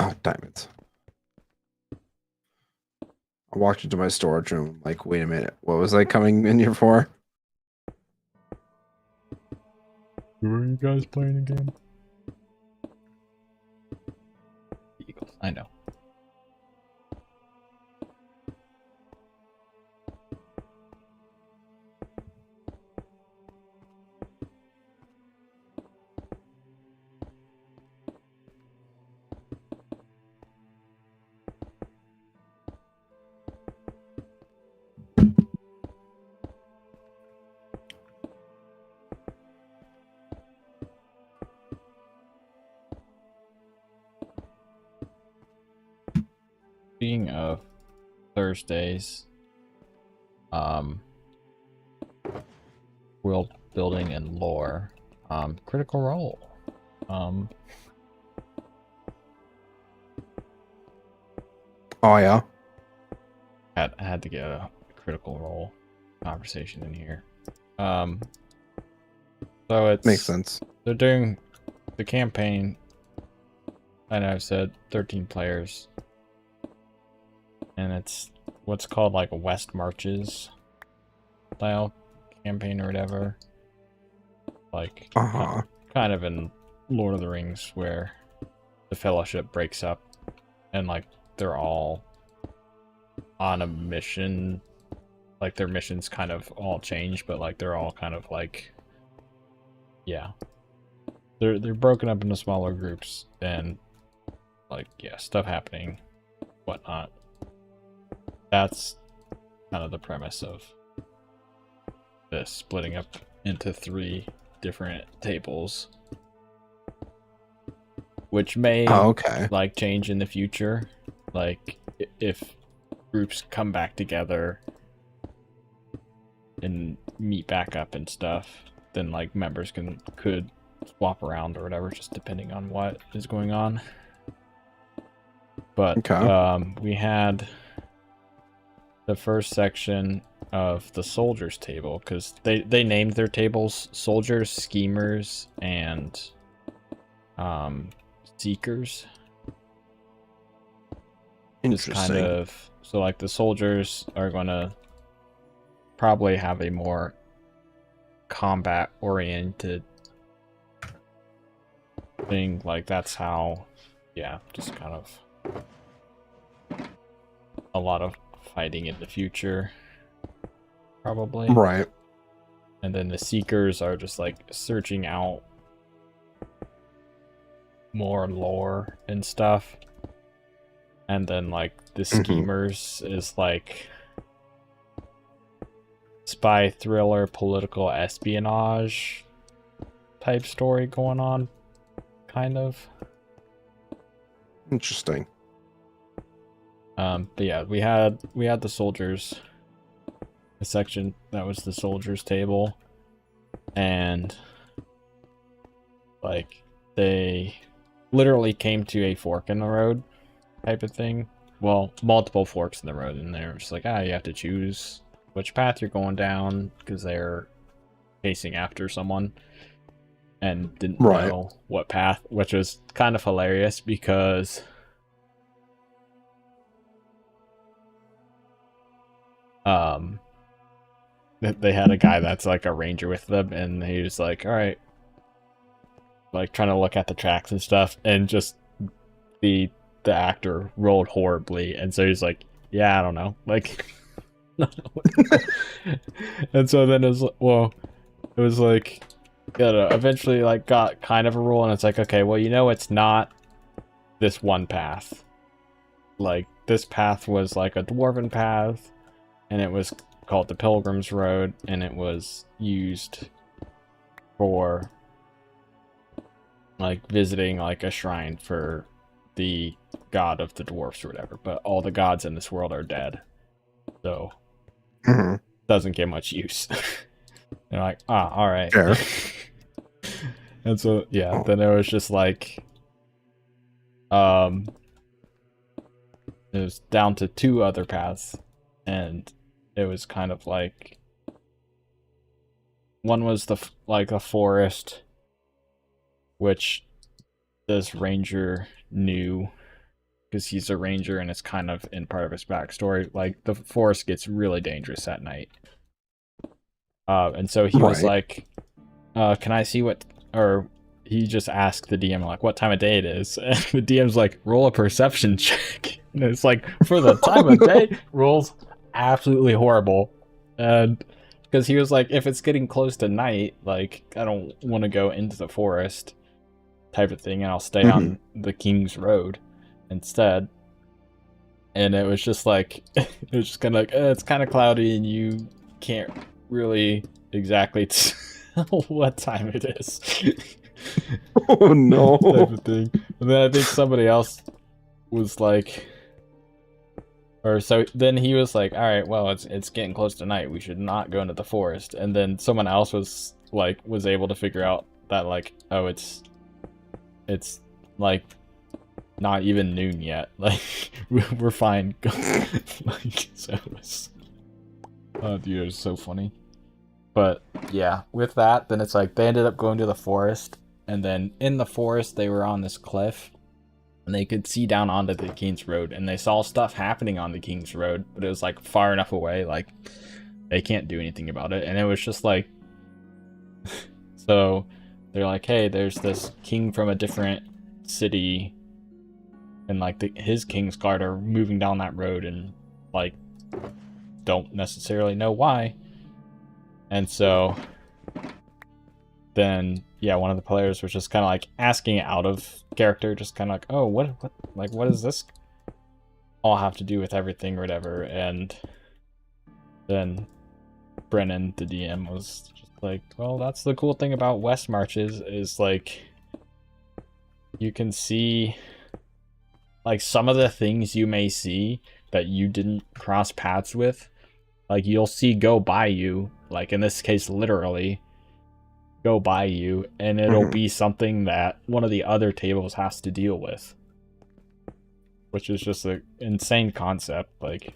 Oh, diamonds. I walked into my storage room, like, wait a minute, what was I coming in here for? Who are you guys playing again? Eagles. I know. Speaking of Thursdays, world building and lore, Critical Role. Oh, yeah? I had to get a Critical Role conversation in here. So it's Makes sense. They're doing the campaign. I know I've said 13 players, and it's what's called like a West Marches style campaign or whatever. Like kind of in Lord of the Rings, where the Fellowship breaks up, and like they're all on a mission. Like their missions kind of all change, but like they're all kind of like, yeah, they're broken up into smaller groups, and like, yeah, stuff happening, whatnot. That's kind of the premise of this, splitting up into 3 different tables, which may like change in the future. Like if groups come back together and meet back up and stuff, then like members could swap around or whatever, just depending on what is going on. But we had the first section of the soldiers table, because they named their tables soldiers, schemers, and seekers. Interesting. Just kind of, so like the soldiers are gonna probably have a more combat oriented thing. Like that's how, yeah, just kind of a lot of fighting in the future, probably. Right. And then the seekers are just like searching out more lore and stuff. And then like the schemers is like spy thriller, political espionage type story going on, kind of. Interesting. But yeah, we had the soldiers, a section that was the soldiers table, and like they literally came to a fork in the road type of thing. Well, multiple forks in the road, and they're just like, you have to choose which path you're going down, because they're chasing after someone and didn't know what path, which was kind of hilarious because they had a guy that's like a ranger with them, and he was like, all right, like trying to look at the tracks and stuff, and just the actor rolled horribly, and so he's like, yeah, I don't know, like. And so then it was like, you know, eventually like got kind of a rule, and it's like, okay, well, you know, it's not this one path. Like, this path was like a dwarven path, and it was called the Pilgrim's Road, and it was used for like visiting like a shrine for the god of the dwarfs or whatever, but all the gods in this world are dead, so doesn't get much use. They're like, ah, all right. Sure. And so yeah, then it was just like, it was down to 2 other paths, and it was kind of like, one was like a forest, which this ranger knew because he's a ranger, and it's kind of in part of his backstory. Like, the forest gets really dangerous at night. And so he was like, can I see what, or he just asked the DM, like, what time of day it is. And the DM's like, roll a perception check. And it's like, for the time of day, rolls absolutely horrible. And because he was like, if it's getting close to night, like, I don't want to go into the forest type of thing, and I'll stay on the King's Road instead. And it was just like, it was just kind of like, it's kind of cloudy, and you can't really exactly tell what time it is. Oh no. Type of thing. And then I think somebody else was like, or so then he was like, all right, well, it's getting close to night, we should not go into the forest. And then someone else was like, was able to figure out that, like, oh, it's like not even noon yet, like, we're fine. Like, so it was, oh dude, it was so funny. But yeah, with that, then it's like they ended up going to the forest, and then in the forest they were on this cliff, and they could see down onto the King's Road, and they saw stuff happening on the King's Road, but it was like far enough away, like they can't do anything about it. And it was just like, so they're like, hey, there's this king from a different city, and like his King's Guard are moving down that road, and like don't necessarily know why. And so then, yeah, one of the players was just kind of like asking out of character, just kind of like, oh, what does this all have to do with everything or whatever? And then Brennan, the DM, was just like, well, that's the cool thing about West Marches, is like, you can see like some of the things you may see that you didn't cross paths with, like you'll see go by you, like in this case literally go by you, and it'll be something that one of the other tables has to deal with, which is just an insane concept. Like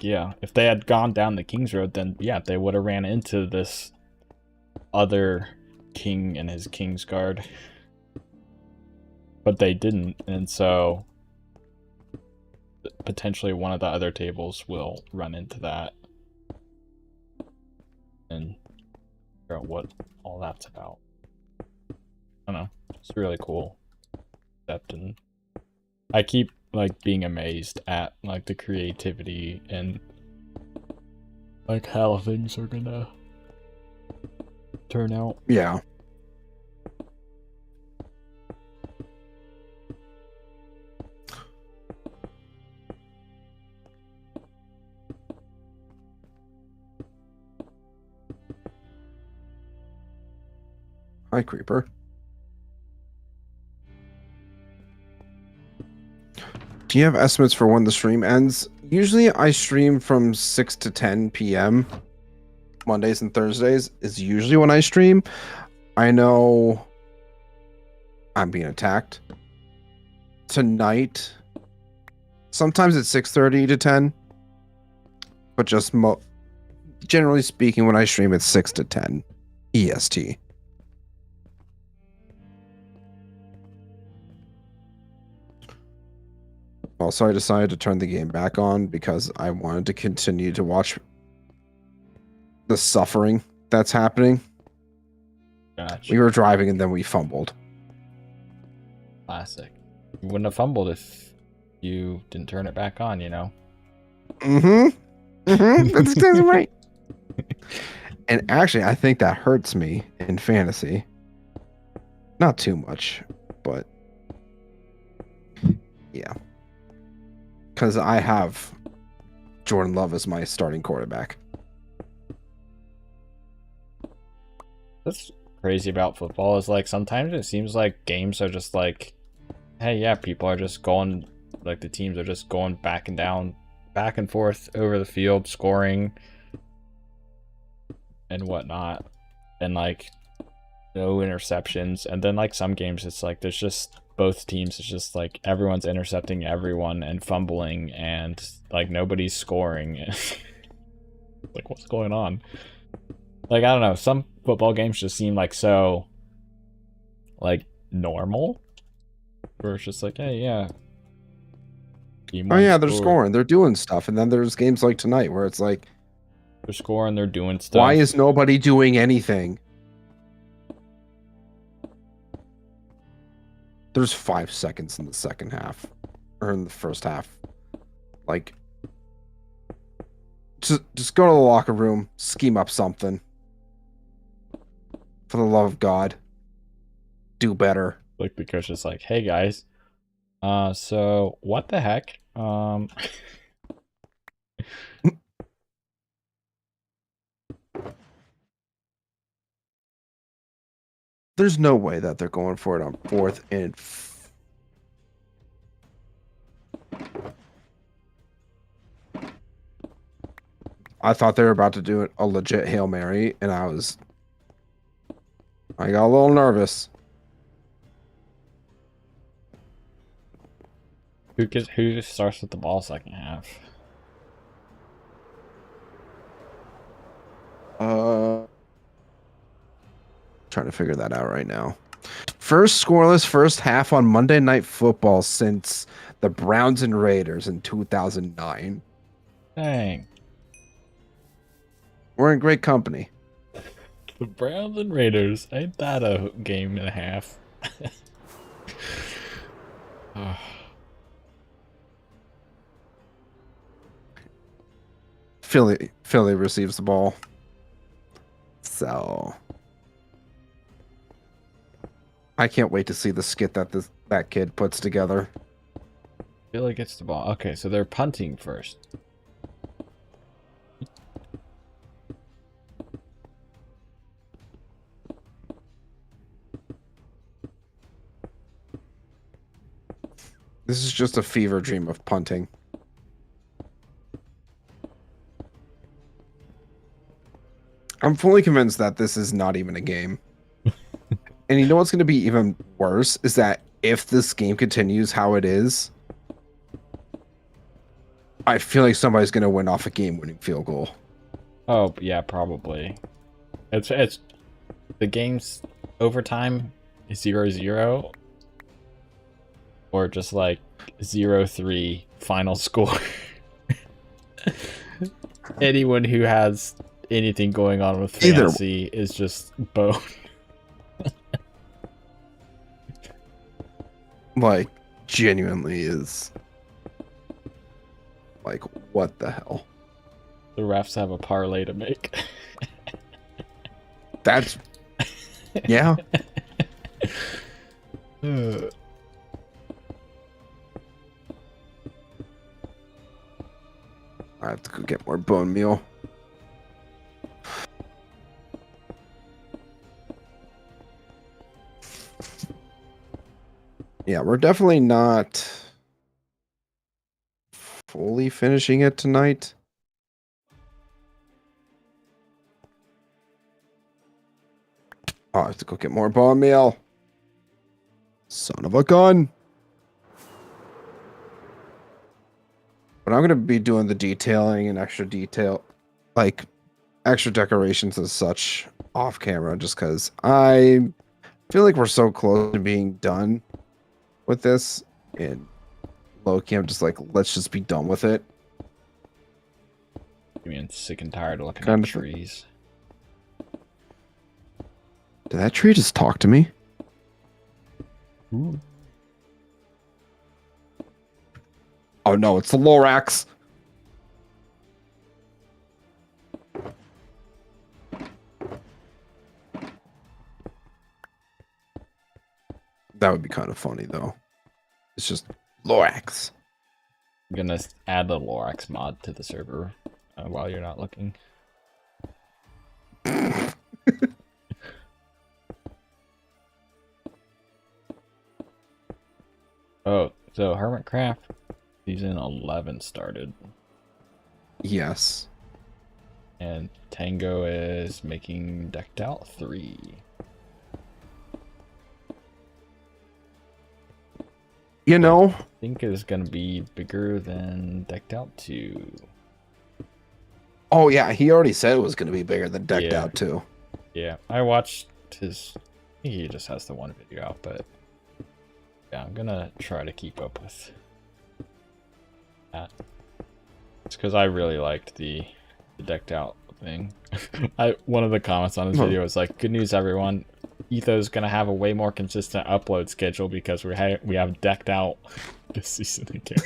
yeah, if they had gone down the King's Road, then yeah, they would have ran into this other king and his King's Guard, but they didn't. And so potentially one of the other tables will run into that and figure out what all that's about. I don't know, it's really cool. And I keep like being amazed at like the creativity and like how things are gonna turn out. Yeah. Hi, Creeper. Do you have estimates for when the stream ends? Usually I stream from 6 to 10 p.m. Mondays and Thursdays is usually when I stream. I know I'm being attacked. Tonight, sometimes it's 6:30 to 10. But just generally speaking, when I stream, it's 6 to 10 EST. Also, I decided to turn the game back on because I wanted to continue to watch the suffering that's happening. Gotcha. We were driving and then we fumbled. Classic. You wouldn't have fumbled if you didn't turn it back on, you know? That's exactly right. And actually, I think that hurts me in fantasy. Not too much, but yeah. Because I have Jordan Love as my starting quarterback. That's crazy about football is like sometimes it seems like games are just like, hey, yeah, people are just going, like the teams are just going back and forth over the field, scoring and whatnot, and like no interceptions. And then like some games, it's like there's just both teams. It's just like everyone's intercepting everyone and fumbling, and like nobody's scoring. Like what's going on? Like I don't know. Some football games just seem like so like normal, where it's just like, hey, yeah. Oh yeah, they're scoring, they're doing stuff, and then there's games like tonight where it's like, they're scoring, they're doing stuff. why is nobody doing anything? There's 5 seconds in the second half, or in the first half. Like, just go to the locker room, scheme up something. For the love of God, do better. Like the coach is like, hey guys, so what the heck? There's no way that they're going for it on 4th and I thought they were about to do a legit Hail Mary, and I got a little nervous. Who starts with the ball second half? Trying to figure that out right now. First scoreless first half on Monday Night Football since the Browns and Raiders in 2009. Dang. We're in great company. The Browns and Raiders. Ain't that a game and a half? Philly receives the ball. So I can't wait to see the skit that that kid puts together. Philly gets the ball. Okay, so they're punting first. This is just a fever dream of punting. I'm fully convinced that this is not even a game. And you know what's going to be even worse is that if this game continues how it is, I feel like somebody's going to win off a game-winning field goal. Oh, yeah, probably. It's the game's overtime is 0-0 or just like 0-3 final score. Anyone who has anything going on with fantasy is just bone. Like, genuinely is like, what the hell? The refs have a parlay to make. That's yeah. I have to go get more bone meal. Yeah, we're definitely not fully finishing it tonight. Oh, I have to go get more bone meal. Son of a gun. But I'm going to be doing the detailing and extra detail, like extra decorations and such off camera, just because I feel like we're so close to being done with this. And low-key, I'm just like, let's just be done with it. mean, sick and tired of looking Kind at of trees. Did that tree just talk to me? Ooh. Oh no, it's the Lorax. That would be kind of funny though. It's just Lorax. I'm gonna add the Lorax mod to the server while you're not looking. Oh, so Hermitcraft season 11 started. Yes. And Tango is making Decked Out 3. You know, I think it's gonna be bigger than Decked Out 2. oh yeah, he already said it was going to be bigger than Decked Yeah. Out too. Yeah, I watched his. I think he just has the one video out, but yeah, I'm gonna try to keep up with that. It's because I really liked the Decked Out thing. One of the comments on his video was like, "Good news, everyone! Etho's gonna have a way more consistent upload schedule because we have Decked Out this season again."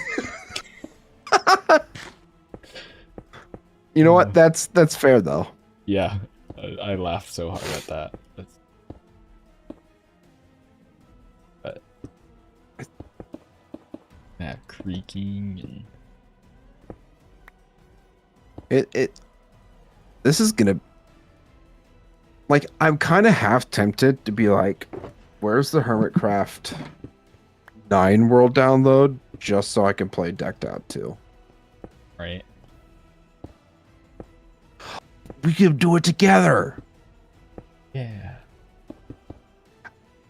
You know what? That's fair though. Yeah, I laughed so hard at that. But that creaking and This is gonna, like, I'm kind of half tempted to be like, where's the Hermitcraft 9 world download just so I can play Decked Out too. right. We can do it together. Yeah.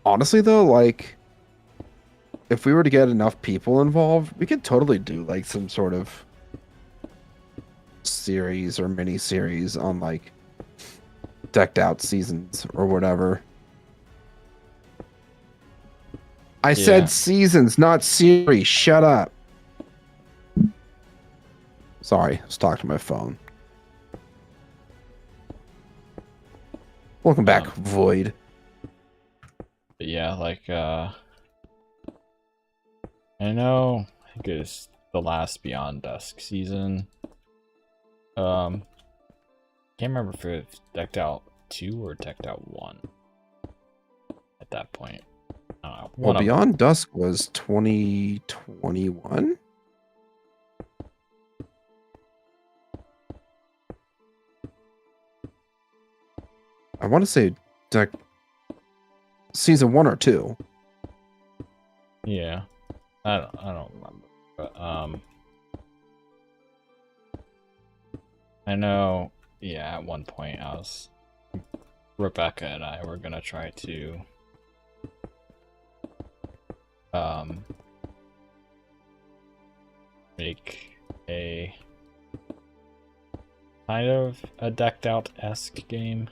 Honestly though, like, if we were to get enough people involved, we could totally do like some sort of series or mini series on like Decked Out seasons or whatever. I said seasons, not series. Shut up. Sorry, I was talking to my phone. Welcome back, Void. But yeah, like I know I think it's the last Beyond Dusk season. Can't remember if it was Decked Out 2 or Decked Out 1 at that point. Well, Beyond Dusk was 2021. I want to say season 1 or 2. Yeah. I don't remember. But I know, yeah, at one point Rebecca and I were gonna try to make a kind of a Decked Out-esque game.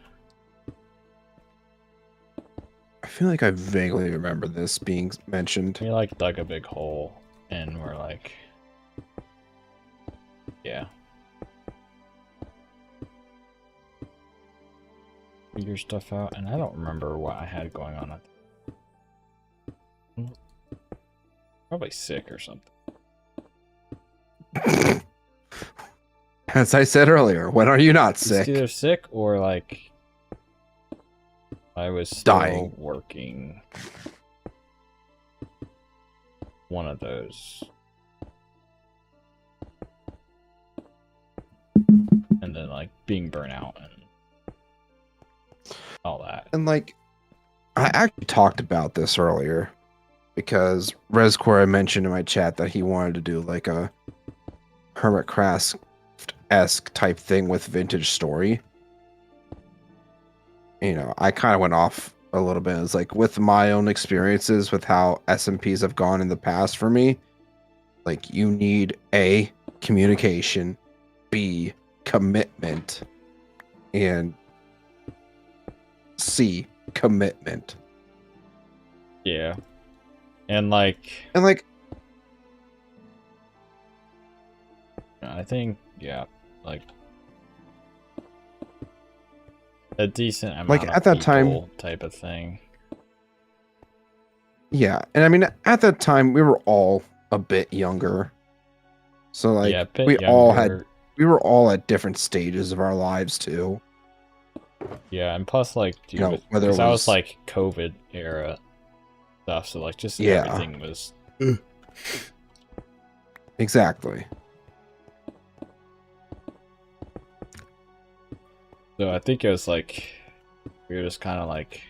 I feel like I vaguely remember this being mentioned. We like dug a big hole and we're like, yeah. Figure stuff out, and I don't remember what I had going on. Probably sick or something. As I said earlier, when are you not sick? It's either sick or like I was still dying, working. One of those. And then like being burnt out and all that. And like, I actually talked about this earlier because Rescore mentioned in my chat that he wanted to do like a Hermitcraft-esque type thing with Vintage Story. You know, I kind of went off a little bit. It's like with my own experiences with how SMPs have gone in the past for me, like you need A, communication, B, commitment, and C, commitment. Yeah. And like I think, yeah, like a decent Like, amount of at that time- people type of thing. Yeah, and I mean, at that time, we were all a bit younger. So, like, Yeah, a bit we all had, younger. we were all at different stages of our lives, too. Yeah, and plus, like, You know, dude, whether it because that was was, like COVID era stuff, so like just Yeah. everything was. exactly. So I think it was like we were just kind of like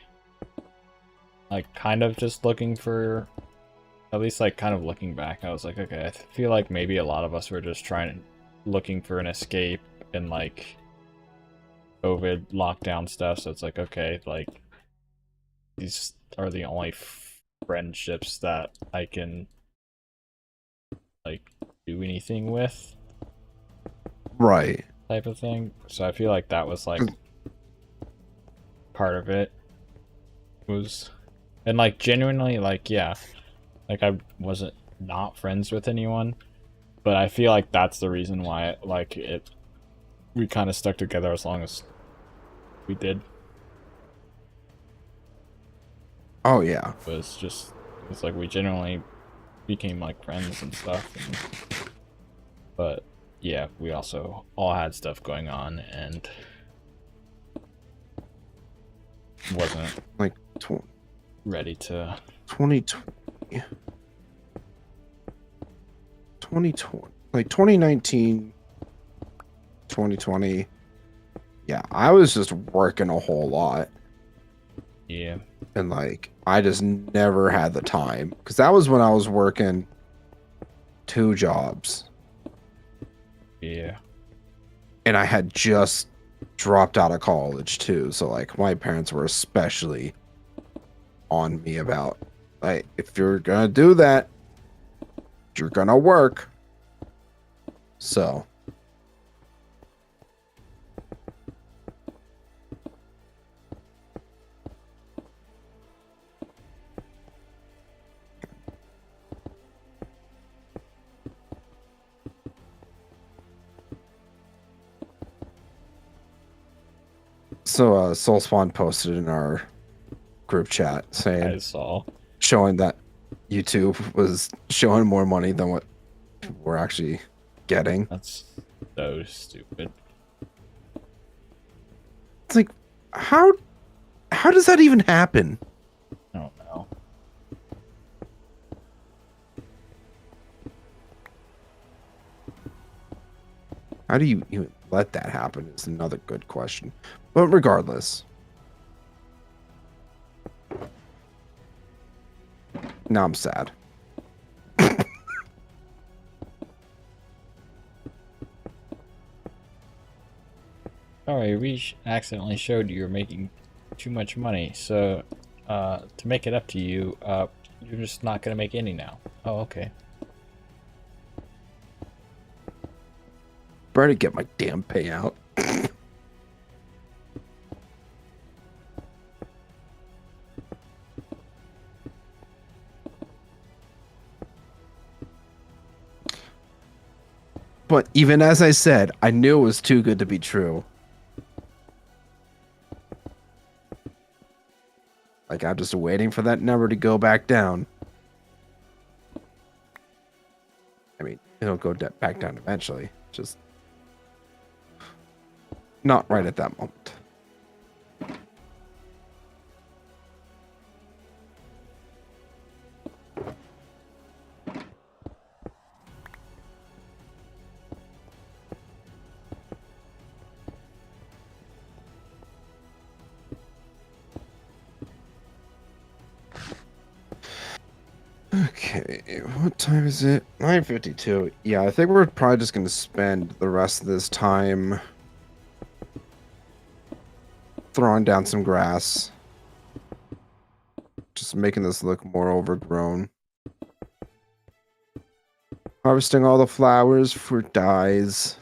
kind of just looking for, at least like kind of looking back. I was like, okay, I feel like maybe a lot of us were just looking for an escape and like COVID lockdown stuff. So it's like, okay, like these are the only friendships that I can like do anything with, Right. type of thing. So I feel like that was like part of it was, and like genuinely, like, yeah, like I wasn't not friends with anyone, but I feel like that's the reason why like we kind of stuck together as long as we did. Oh, yeah. It's like we genuinely became like friends and stuff, but yeah, we also all had stuff going on and wasn't Like, ready to 2020. 2020. Like, 2019, 2020. Yeah, I was just working a whole lot. yeah. And, like, I just never had the time. Because that was when I was working 2 jobs. Yeah. And I had just dropped out of college, too. So, like, my parents were especially on me about, like, if you're gonna do that, you're gonna work. So. So, Soul Spawn posted in our group chat I saying, saw. showing that YouTube was showing more money than what we're actually getting. That's so stupid. It's like, how does that even happen? I don't know. How do you even let that happen is another good question. But regardless. Now I'm sad. Sorry, we accidentally showed you were making too much money, so to make it up to you, you're just not gonna make any now. Oh, okay. Better get my damn payout. But even as I said, I knew it was too good to be true. Like, I'm just waiting for that number to go back down. I mean, it'll go back down eventually. Just not right at that moment. Okay, what time is it? 9:52. Yeah, I think we're probably just going to spend the rest of this time throwing down some grass. Just making this look more overgrown. Harvesting all the flowers for dyes.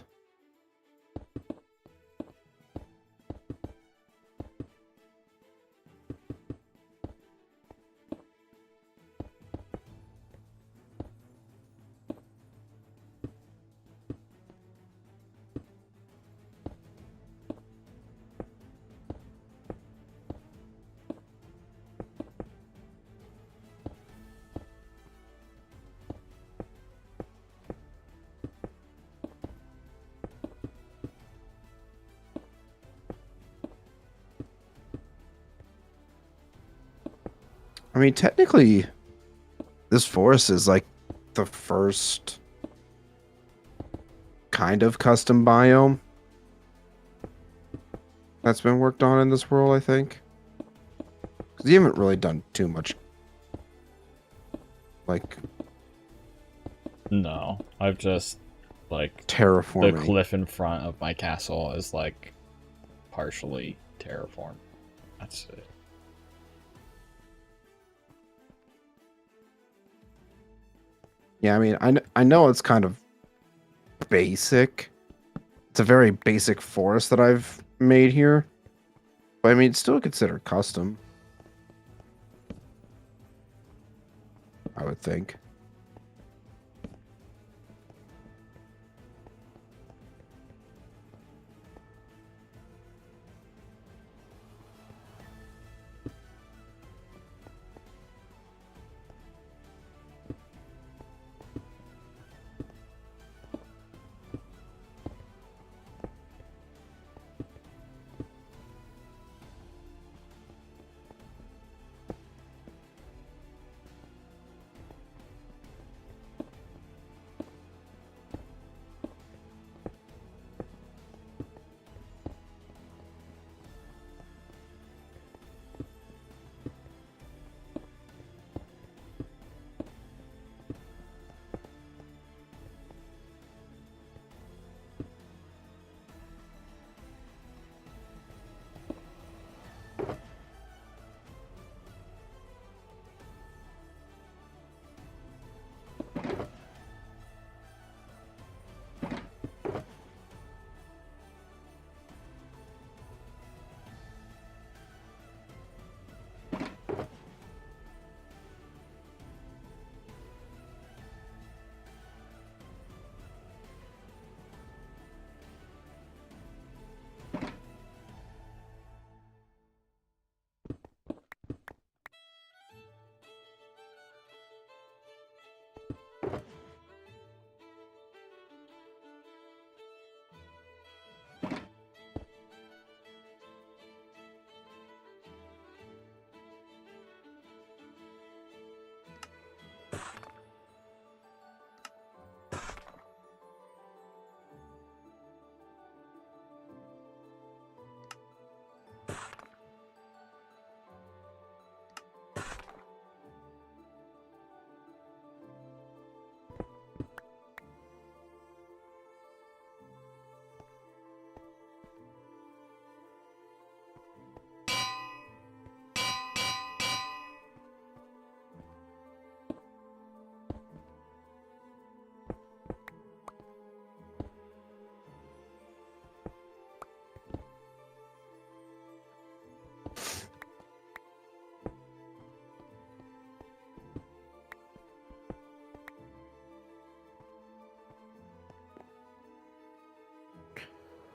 mean, technically, this forest is like the first kind of custom biome that's been worked on in this world, I think. Because you haven't really done too much. Like, No, I've just like the terraforming. cliff in front of my castle is like partially terraformed. That's it. Yeah, I mean, I know it's kind of basic. It's a very basic forest that I've made here. But I mean, it's still considered custom, I would think.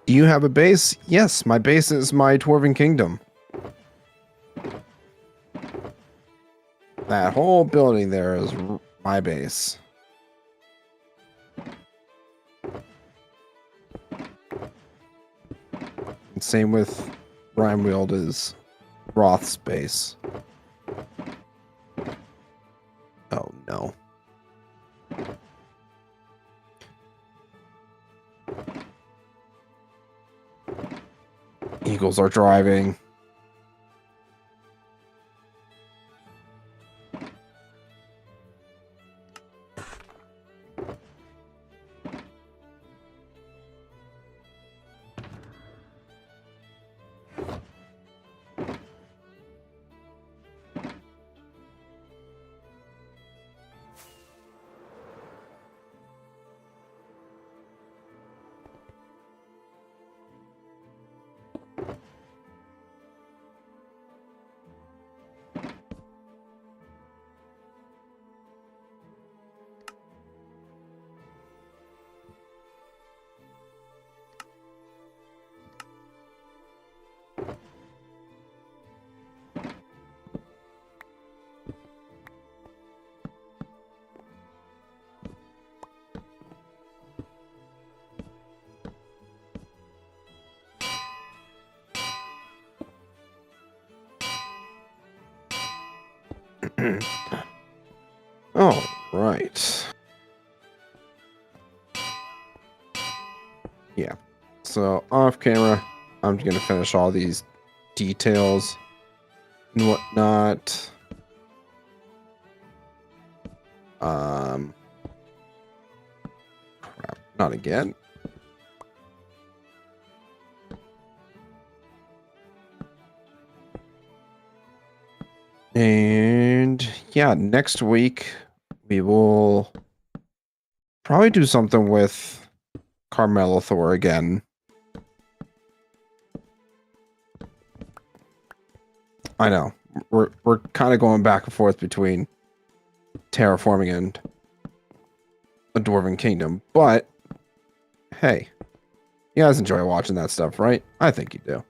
Do you have a base? Yes, my base is my Dwarven Kingdom. That whole building there is my base. And same with Rimewield is Roth's base. Oh no. Eagles are driving. All right. Yeah. So off camera, I'm gonna finish all these details and whatnot. Crap, not again. And yeah, next week we will probably do something with Carmelo Thor again. I know. We're kind of going back and forth between Terraforming and a Dwarven Kingdom, but hey, you guys enjoy watching that stuff, right? I think you do.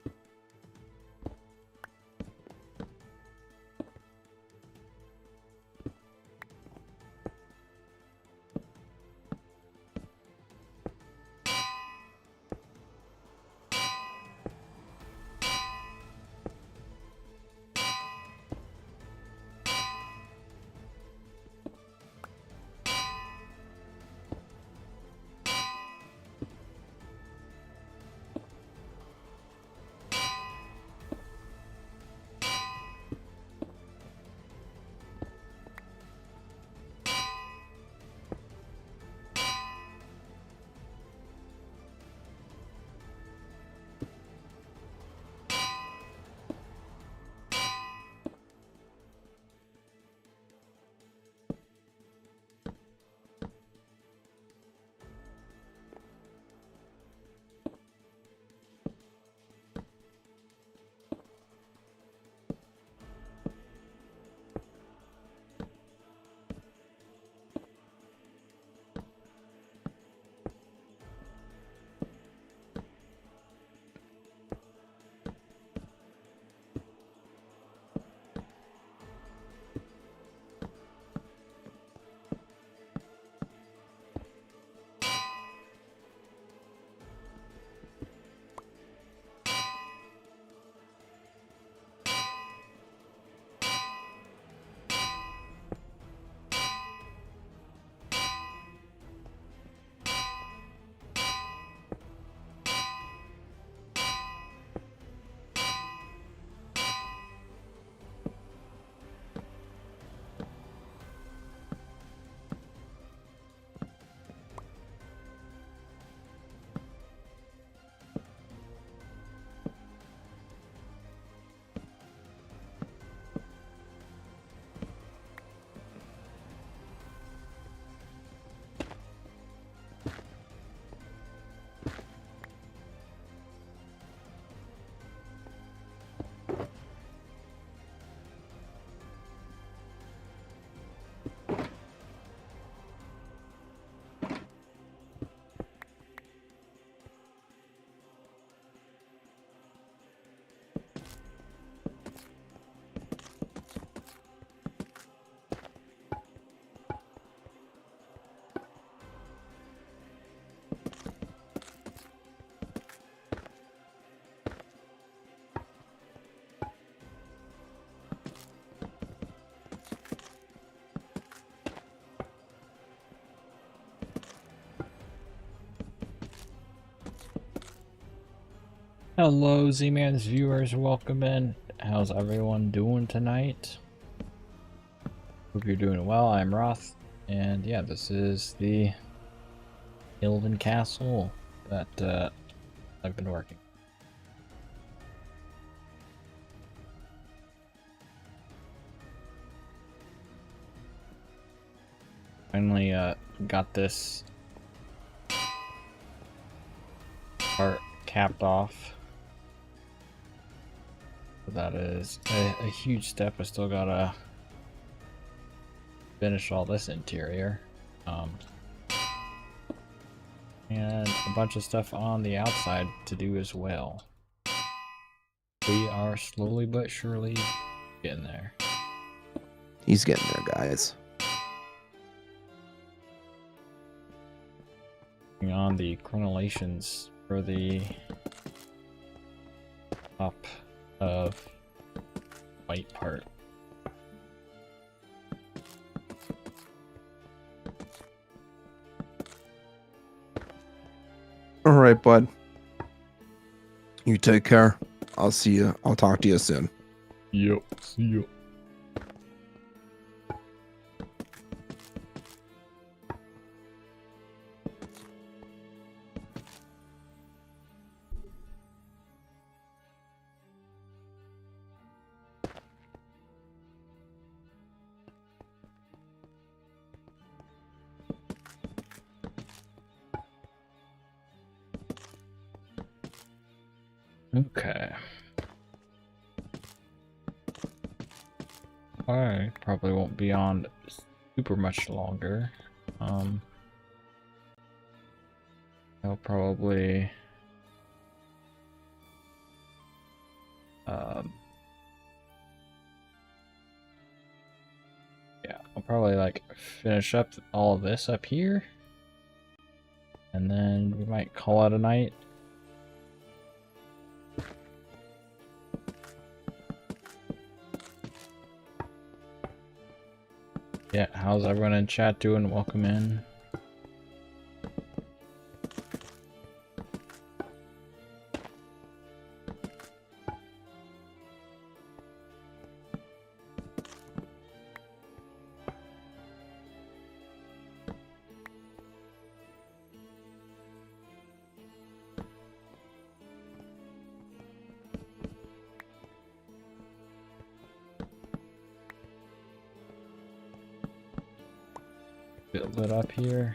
Hello, Z-Man's viewers, welcome in. How's everyone doing tonight? Hope you're doing well. I'm Roth, and yeah, this is the Ilven Castle that I've been working. Finally got this part capped off. That is a huge step. I still gotta finish all this interior. And a bunch of stuff on the outside to do as well. We are slowly but surely getting there. He's getting there, guys. On the crenellations for the top of white part. All right, bud. You take care. I'll see you. I'll talk to you soon. Yep. See you. Okay. I probably won't be on super much longer. I'll probably yeah, I'll probably like finish up all of this up here, and then we might call it a night. Yeah, how's everyone in chat doing? Welcome in. Build it up here.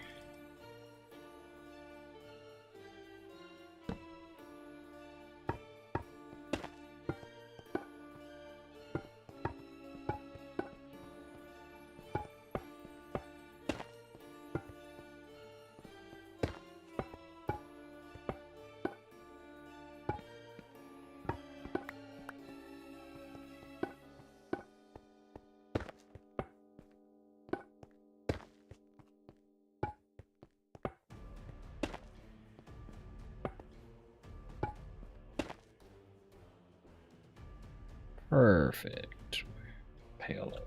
Perfect. Payload.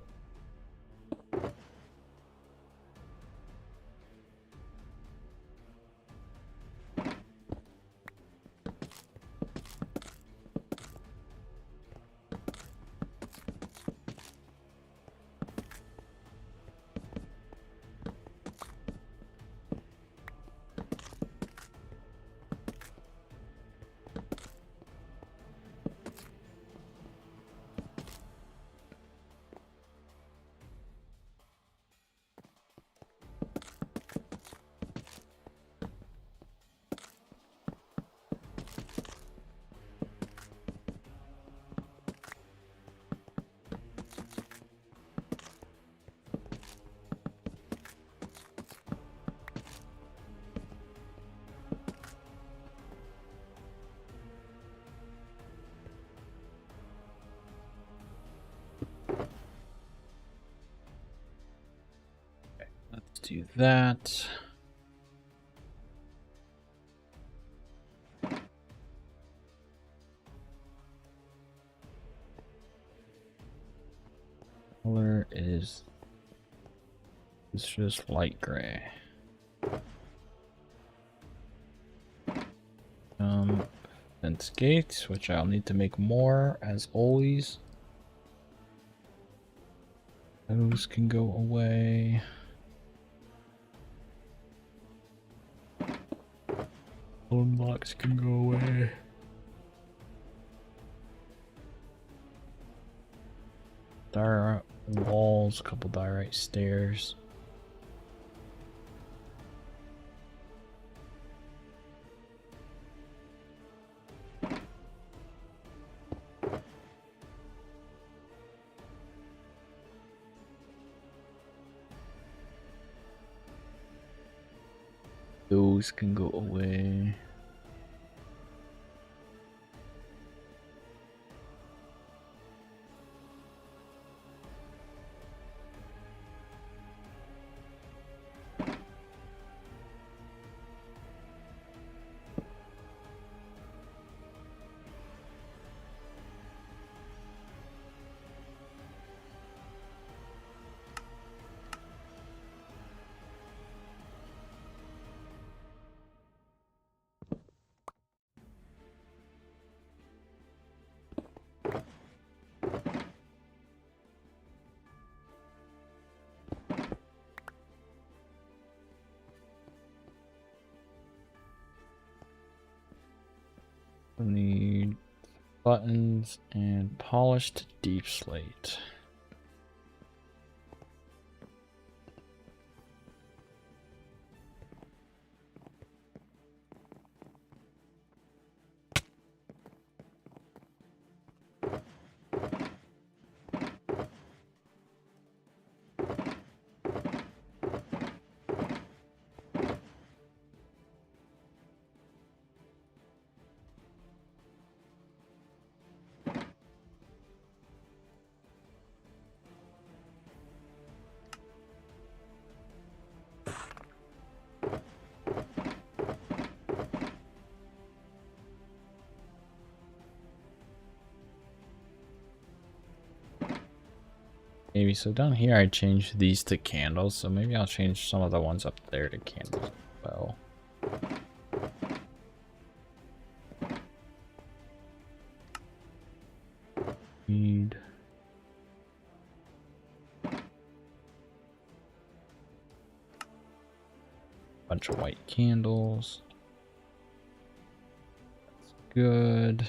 Let's do that. Color is it's just light gray. Fence gates, which I'll need to make more as always. Those can go away. Bone blocks can go away. Diorite walls, a couple diorite stairs. Those can go away. Need buttons and polished deep slate. Maybe so down here I changed these to candles, so maybe I'll change some of the ones up there to candles as well. Need a bunch of white candles. That's good.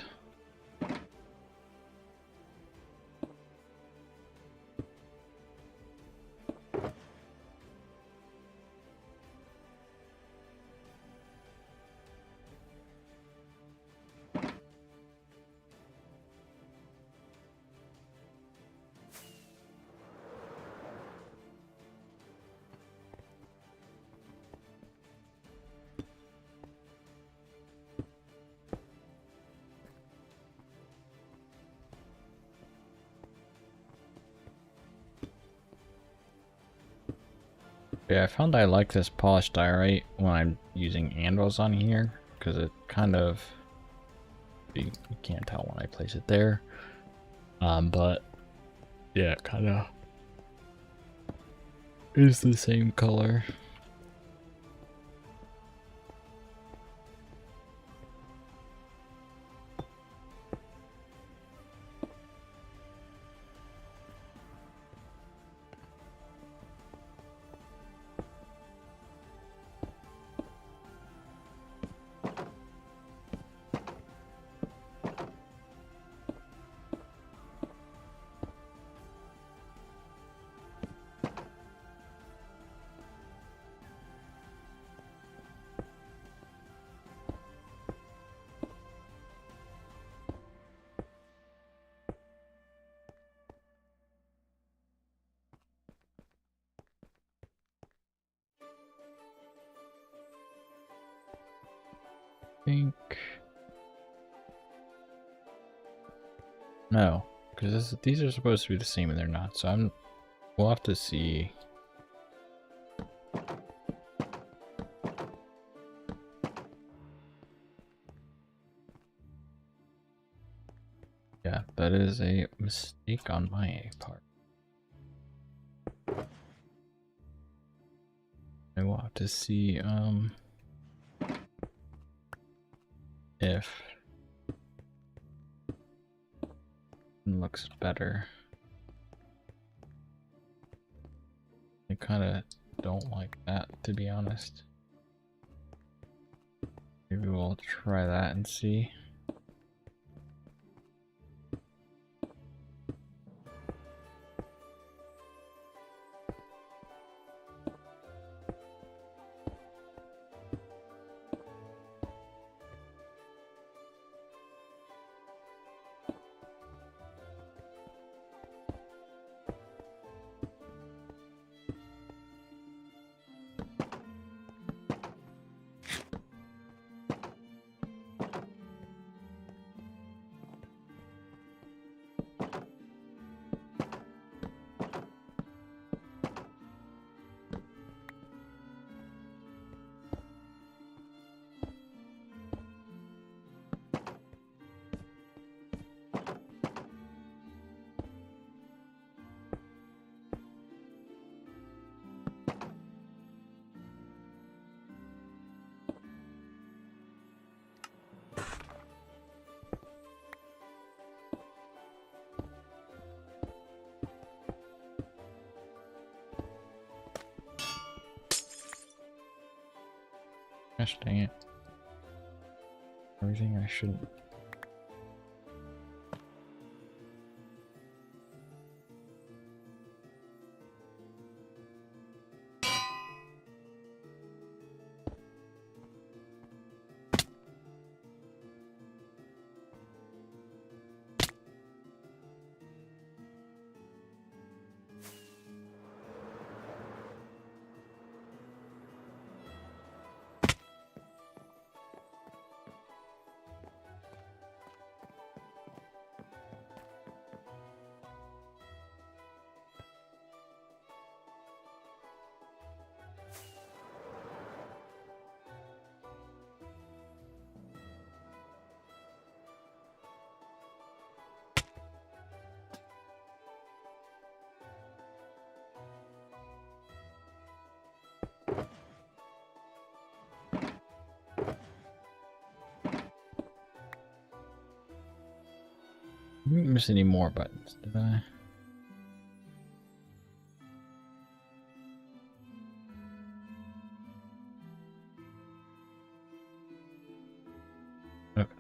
Yeah, I found I like this polished diorite when I'm using anvils on here, because it kind of, you can't tell when I place it there, but yeah, it kind of is the same color. Think no, because these are supposed to be the same and they're not, so we'll have to see. Yeah, that is a mistake on my part. I will have to see if it looks better. I kind of don't like that, to be honest. Maybe we'll try that and see. Gosh dang it. Everything I shouldn't didn't miss any more buttons, did I? Okay.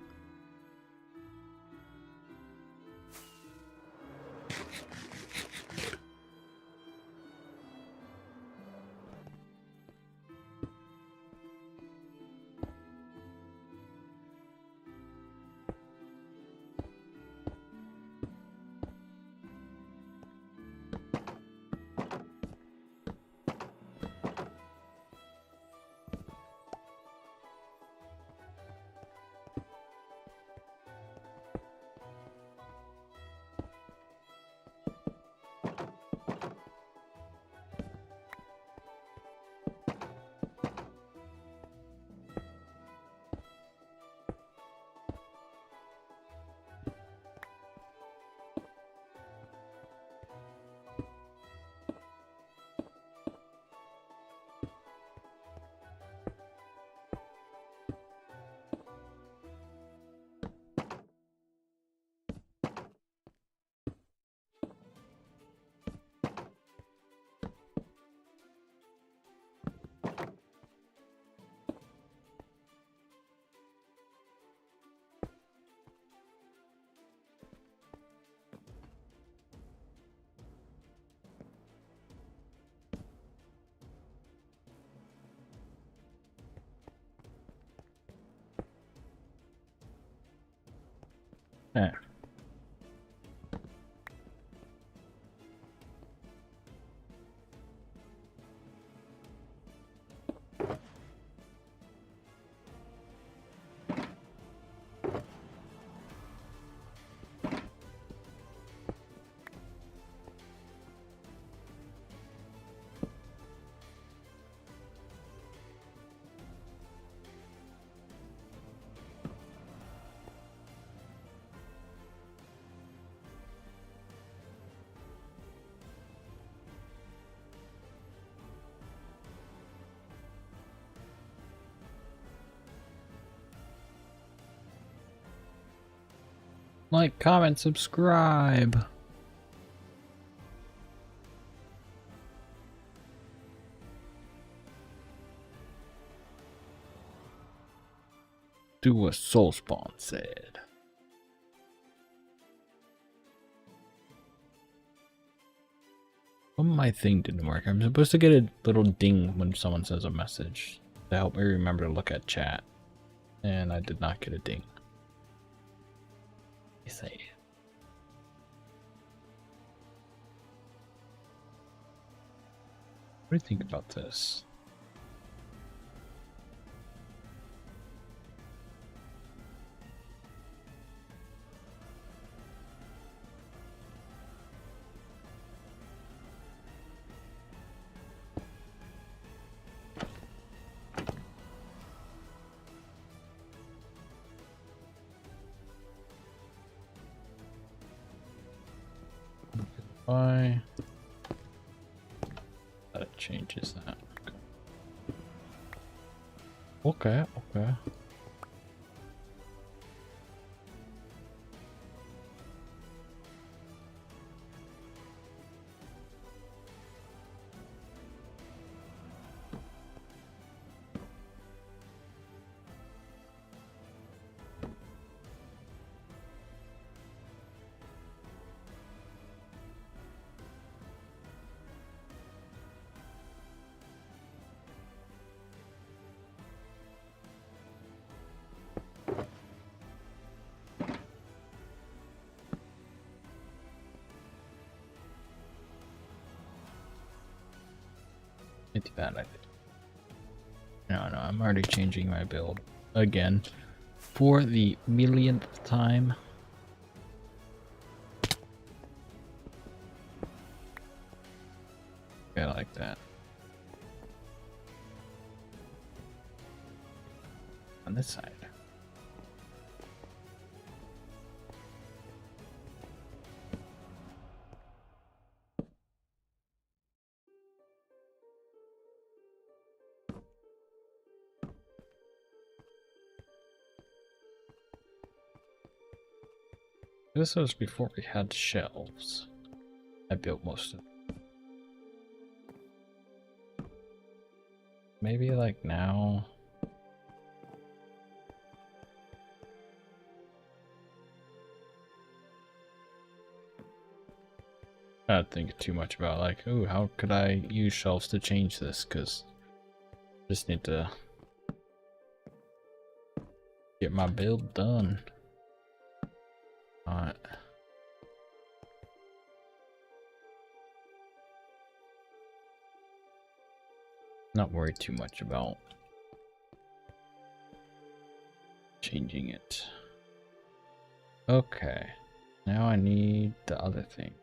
Yeah. Like, comment, subscribe. Do what Soulspawn said. What my thing didn't work. I'm supposed to get a little ding when someone says a message to help me remember to look at chat. And I did not get a ding. Yes, I did. What do you think about this? Why? That changes that. Okay, okay. It's bad, I think. No, I'm already changing my build again for the millionth time. Yeah, I like that. On this side. This was before we had shelves. I built most of it. Maybe like now. I don't think too much about like, ooh, how could I use shelves to change this? Because I just need to get my build done. Alright. Not worried too much about changing it. Okay. Now I need the other thing.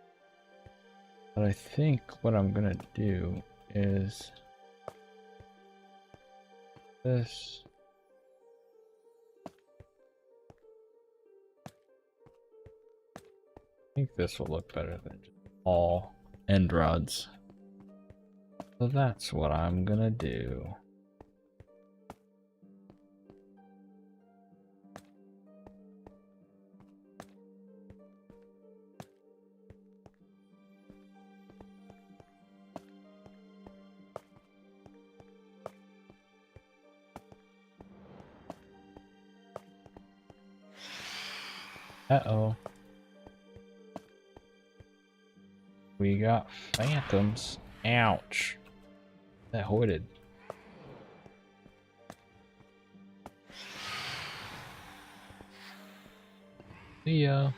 But I think what I'm gonna do is this. I think this will look better than just all end rods. So that's what I'm gonna do. Uh-oh. We got phantoms. Ouch. That hooded. See ya.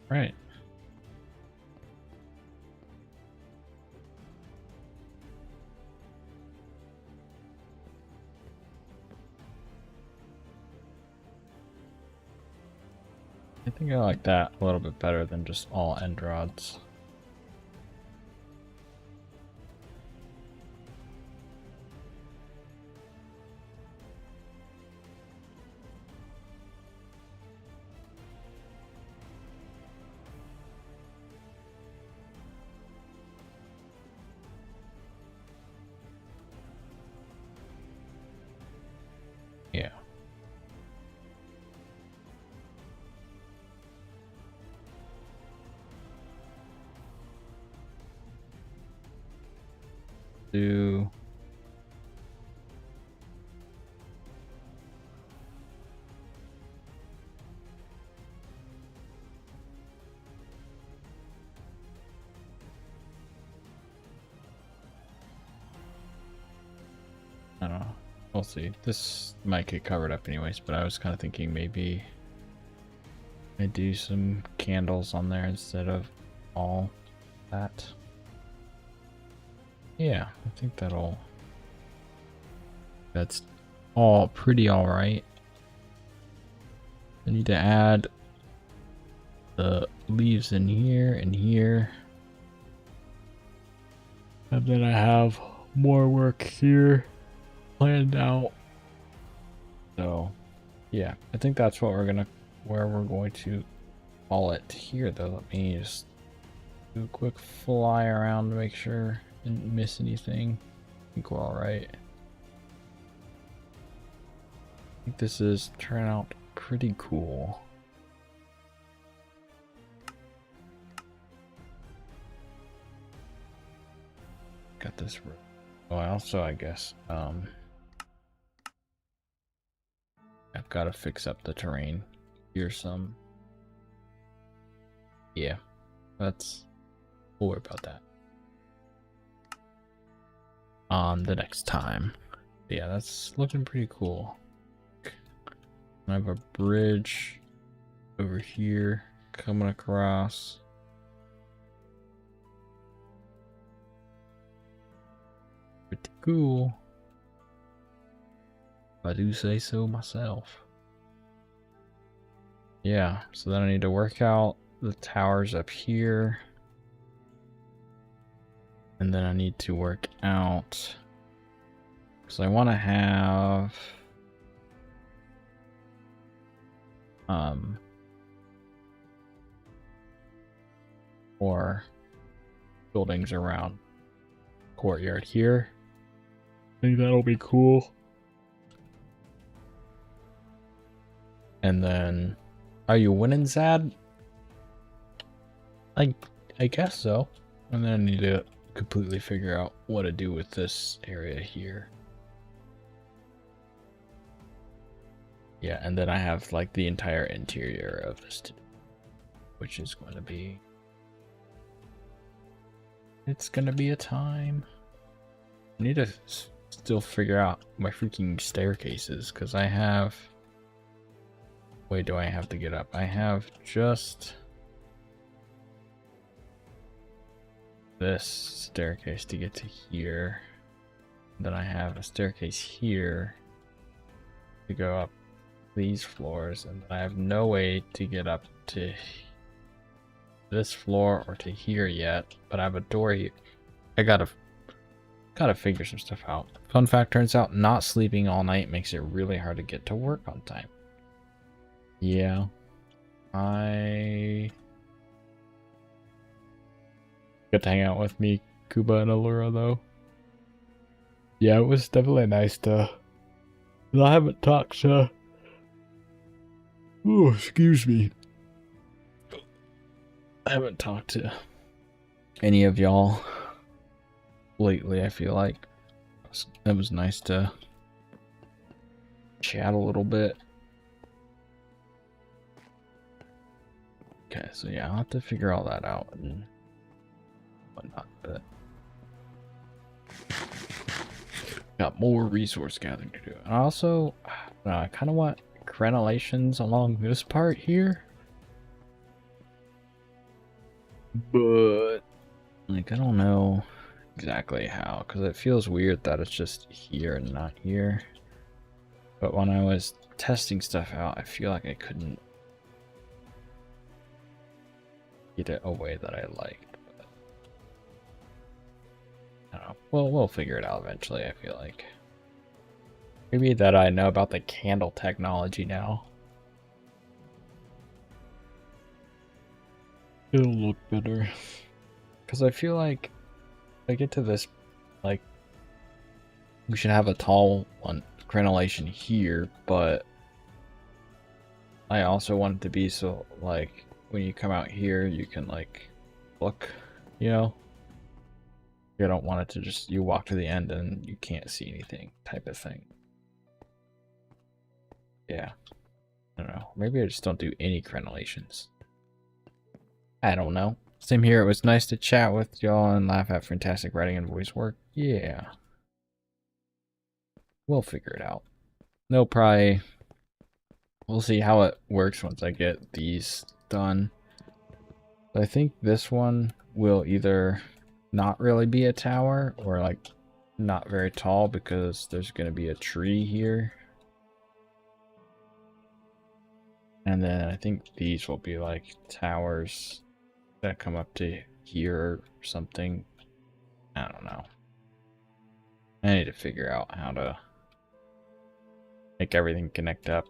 Right. I think I like that a little bit better than just all end rods. Yeah. Do I don't know. We'll see. This might get covered up anyways, but I was kind of thinking maybe I do some candles on there instead of all that. Yeah, I think that's all pretty all right. I need to add the leaves in here and here. And then I have more work here planned out. So, yeah, I think that's what where we're going to call it here, though. Let me just do a quick fly around to make sure I didn't miss anything. I think we're all right. I think this is turning out pretty cool. Got this. Oh, also, I guess, I've got to fix up the terrain here some. Yeah, we'll worry about that the next time. Yeah, that's looking pretty cool. I have a bridge over here coming across. Pretty cool. If I do say so myself. Yeah, so then I need to work out the towers up here. And then I need to work out, because I want to have more buildings around courtyard here. I think that'll be cool. And then, are you winning, Zad? I guess so. And then I need to completely figure out what to do with this area here. Yeah, and then I have like the entire interior of this, which is going to be... It's gonna be a time. I need to still figure out my freaking staircases, because I have... Wait, do I have to get up? I have just this staircase to get to here. Then I have a staircase here to go up these floors, and I have no way to get up to this floor or to here yet, but I have a door here. I gotta figure some stuff out. Fun fact, turns out not sleeping all night makes it really hard to get to work on time. Yeah, I got to hang out with me, Kuba and Allura, though. Yeah, it was definitely nice to... I haven't talked to... Oh, excuse me. I haven't talked to any of y'all lately, I feel like. It was nice to chat a little bit. Okay, so yeah, I'll have to figure all that out and whatnot, but got more resource gathering to do. And also, I kind of want crenellations along this part here, but like I don't know exactly how, because it feels weird that it's just here and not here. But when I was testing stuff out, I feel like I couldn't get it a way that I liked. But I don't know. Well, we'll figure it out eventually, I feel like. Maybe that I know about the candle technology now. It'll look better. Because I feel like if I get to this, like, we should have a tall one crenellation here, but I also want it to be so, like, when you come out here, you can, like, look, you know? You don't want it to just, you walk to the end and you can't see anything type of thing. Yeah. I don't know. Maybe I just don't do any crenellations. I don't know. Same here. It was nice to chat with y'all and laugh at fantastic writing and voice work. Yeah. We'll figure it out. They'll probably... We'll see how it works once I get these done. I think this one will either not really be a tower or like not very tall because there's going to be a tree here. And then I think these will be like towers that come up to here or something. I don't know. I need to figure out how to make everything connect up.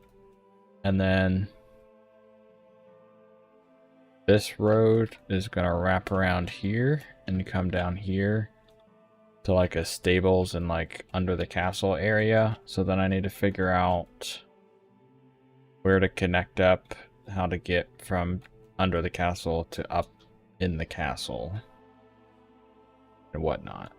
And then this road is gonna wrap around here and come down here to like a stables and like under the castle area. So then I need to figure out where to connect up, how to get from under the castle to up in the castle and whatnot.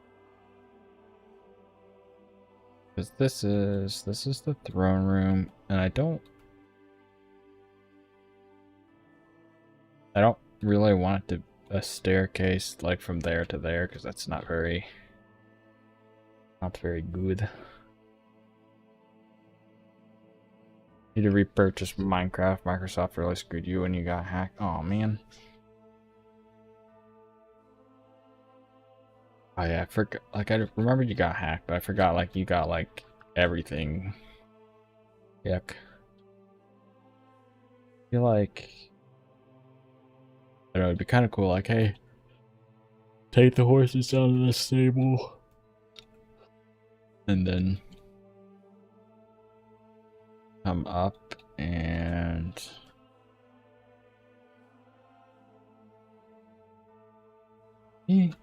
Because this is the throne room, and I don't really want it to a staircase like from there to there, because that's not very good. Need to repurchase Minecraft. Microsoft really screwed you when you got hacked. Oh man. Oh yeah, I forgot. Like I remember you got hacked, but I forgot like you got like everything. Yuck. I feel like I don't know, it'd be kind of cool. Like, hey, take the horses down to the stable, and then come up and maybe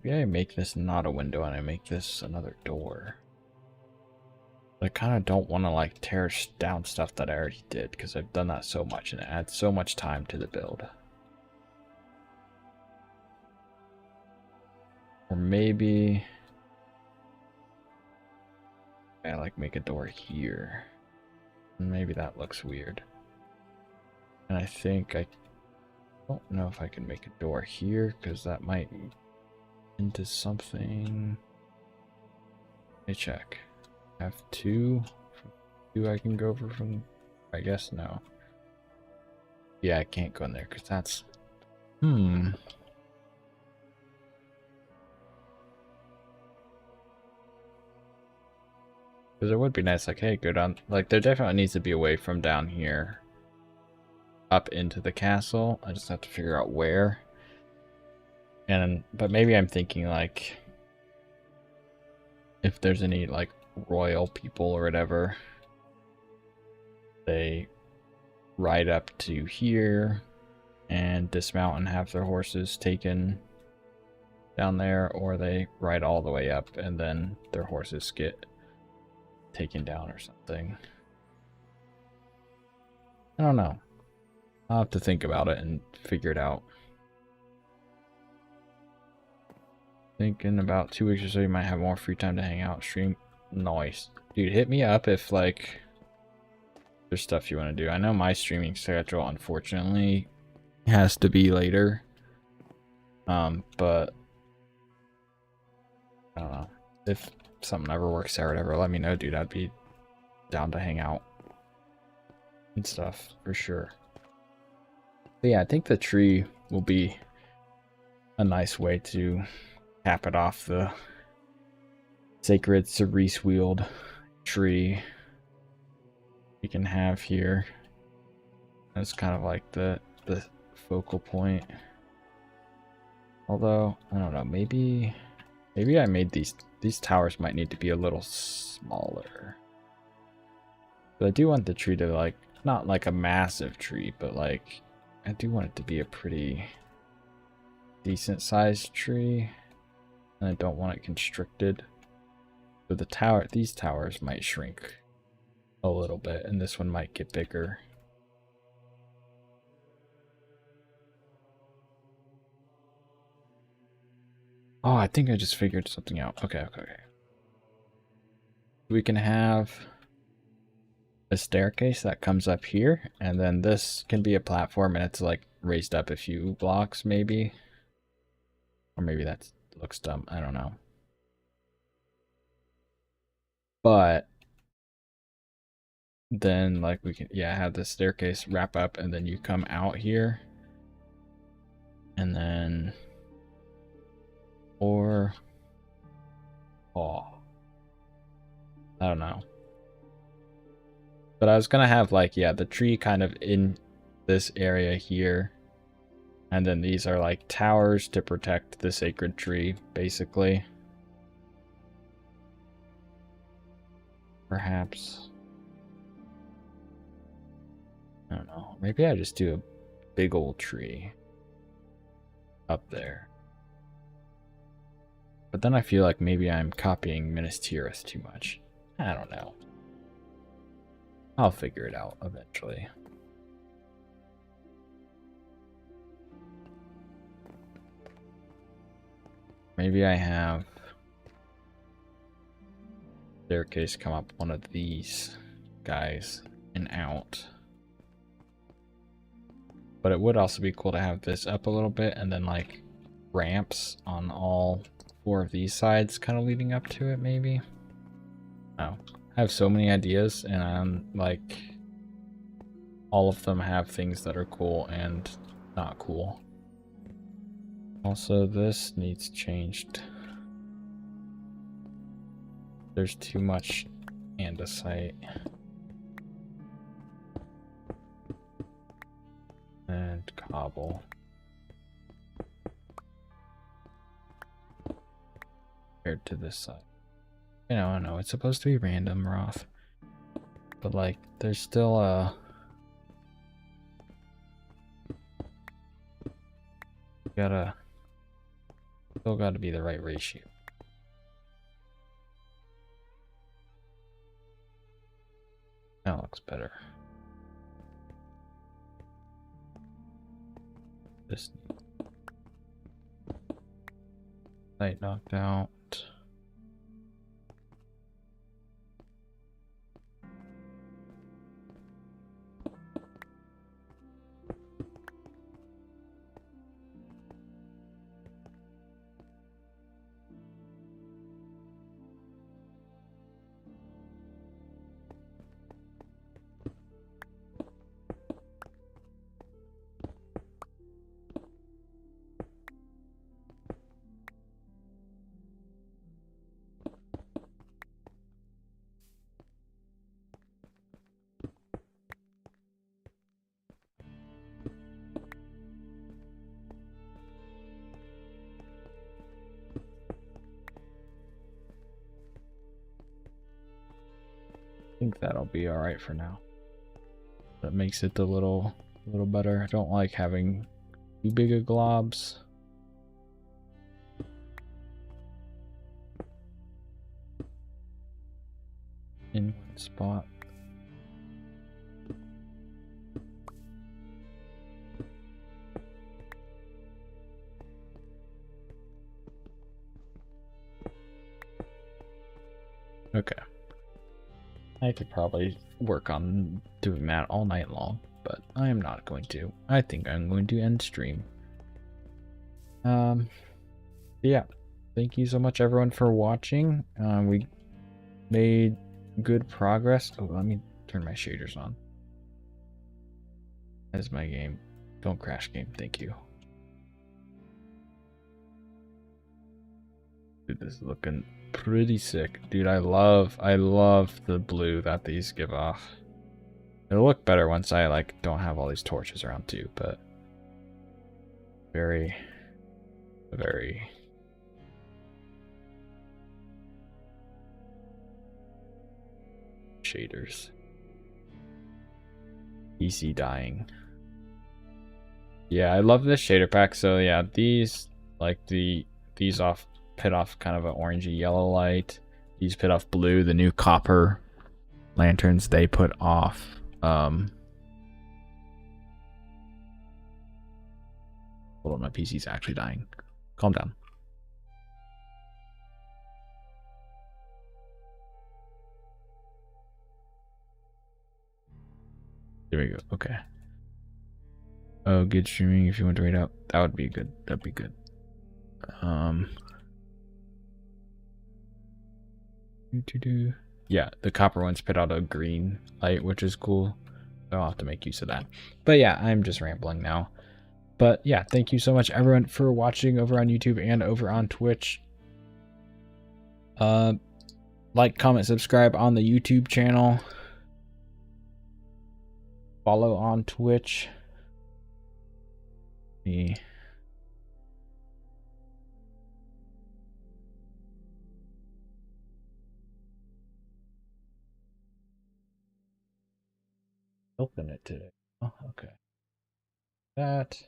I make this not a window and I make this another door. But I kind of don't want to like tear down stuff that I already did, because I've done that so much and it adds so much time to the build. Or maybe I like make a door here. Maybe that looks weird. And I think I don't know if I can make a door here, because that might into something. Let me check. I have two. Two I can go over from. I guess no. Yeah, I can't go in there because that's. Because it would be nice, like, hey, go down. Like, there definitely needs to be a way from down here up into the castle. I just have to figure out where. But maybe I'm thinking, like, if there's any, like, royal people or whatever, they ride up to here and dismount and have their horses taken down there, or they ride all the way up and then their horses get taken down or something. I don't know. I'll have to think about it and figure it out. I think in about 2 weeks or so you might have more free time to hang out, stream. Nice. Dude, hit me up if like there's stuff you want to do. I know my streaming schedule unfortunately has to be later. But I don't know. If something ever works out or whatever, let me know, dude. I'd be down to hang out and stuff for sure. But yeah, I think the tree will be a nice way to cap it off, the sacred Cerise wheeled tree you can have here. That's kind of like the focal point. Although, I don't know, maybe I made these towers might need to be a little smaller. But I do want the tree to like, not like a massive tree, but like, I do want it to be a pretty decent sized tree. And I don't want it constricted. So these towers might shrink a little bit, and this one might get bigger. Oh, I think I just figured something out. Okay. We can have a staircase that comes up here, and then this can be a platform, and it's like raised up a few blocks maybe. Or maybe that looks dumb. I don't know. But then like we can, yeah, have the staircase wrap up, and then you come out here. And then, or, oh, I don't know. But I was gonna have like, yeah, the tree kind of in this area here. And then these are like towers to protect the sacred tree, basically. Perhaps. I don't know. Maybe I just do a big old tree up there. But then I feel like maybe I'm copying Minas Tirith too much. I don't know. I'll figure it out eventually. Maybe I have staircase come up one of these guys and out. But it would also be cool to have this up a little bit and then like ramps on all 4 of these sides kind of leading up to it, maybe. Oh, I have so many ideas and I'm like, all of them have things that are cool and not cool. Also, this needs changed. There's too much andesite. And cobble. Compared to this side. You know, I know it's supposed to be random, Roth. But like, there's still a... Still gotta be the right ratio. That looks better. This light knocked out. I think that'll be all right for now. That makes it a little better. I don't like having too big of globs. In one spot. Okay. I could probably work on doing that all night long, but I am not going to. I think I'm going to end stream. Yeah. Thank you so much everyone for watching. We made good progress. Oh, let me turn my shaders on. That's my game. Don't crash game, thank you. Dude, this is looking pretty sick. Dude, I love the blue that these give off. It'll look better once I like don't have all these torches around too, but very shaders. PC dying. Yeah, I love this shader pack. So yeah, these like these pit off kind of an orangey yellow light. These pit off blue. The new copper lanterns they put off hold on, my PC's actually dying. Calm down. There we go. Okay. Oh, good streaming. If you want to rate out, that would be good. That'd be good. Yeah, the copper ones put out a green light, which is cool. I'll have to make use of that. But yeah, I'm just rambling now. But yeah, thank you so much everyone for watching over on YouTube and over on Twitch. Like, comment, subscribe on the YouTube channel. follow on Twitch. Me. Open it today. Oh, okay. That.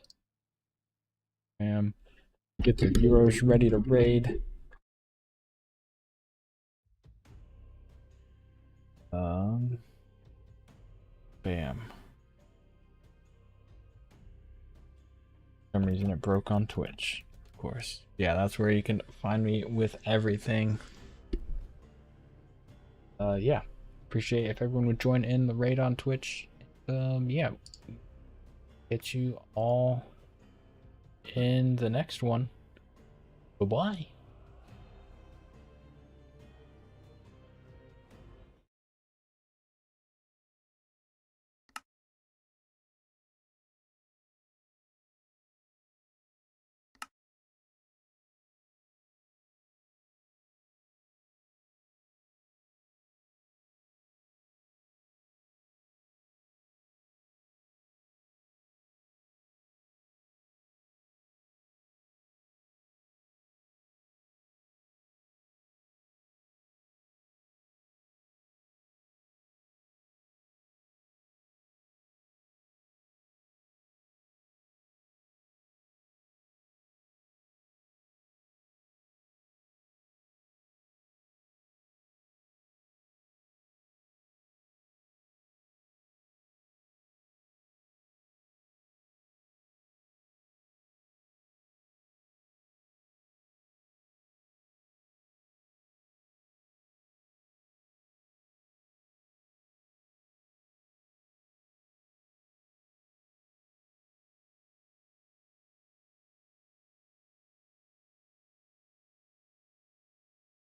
Get the heroes ready to raid. Bam. For some reason it broke on Twitch, of course. Yeah, that's where you can find me with everything. Yeah. Appreciate if everyone would join in the raid on Twitch. Yeah. Get you all in the next one. Bye-bye.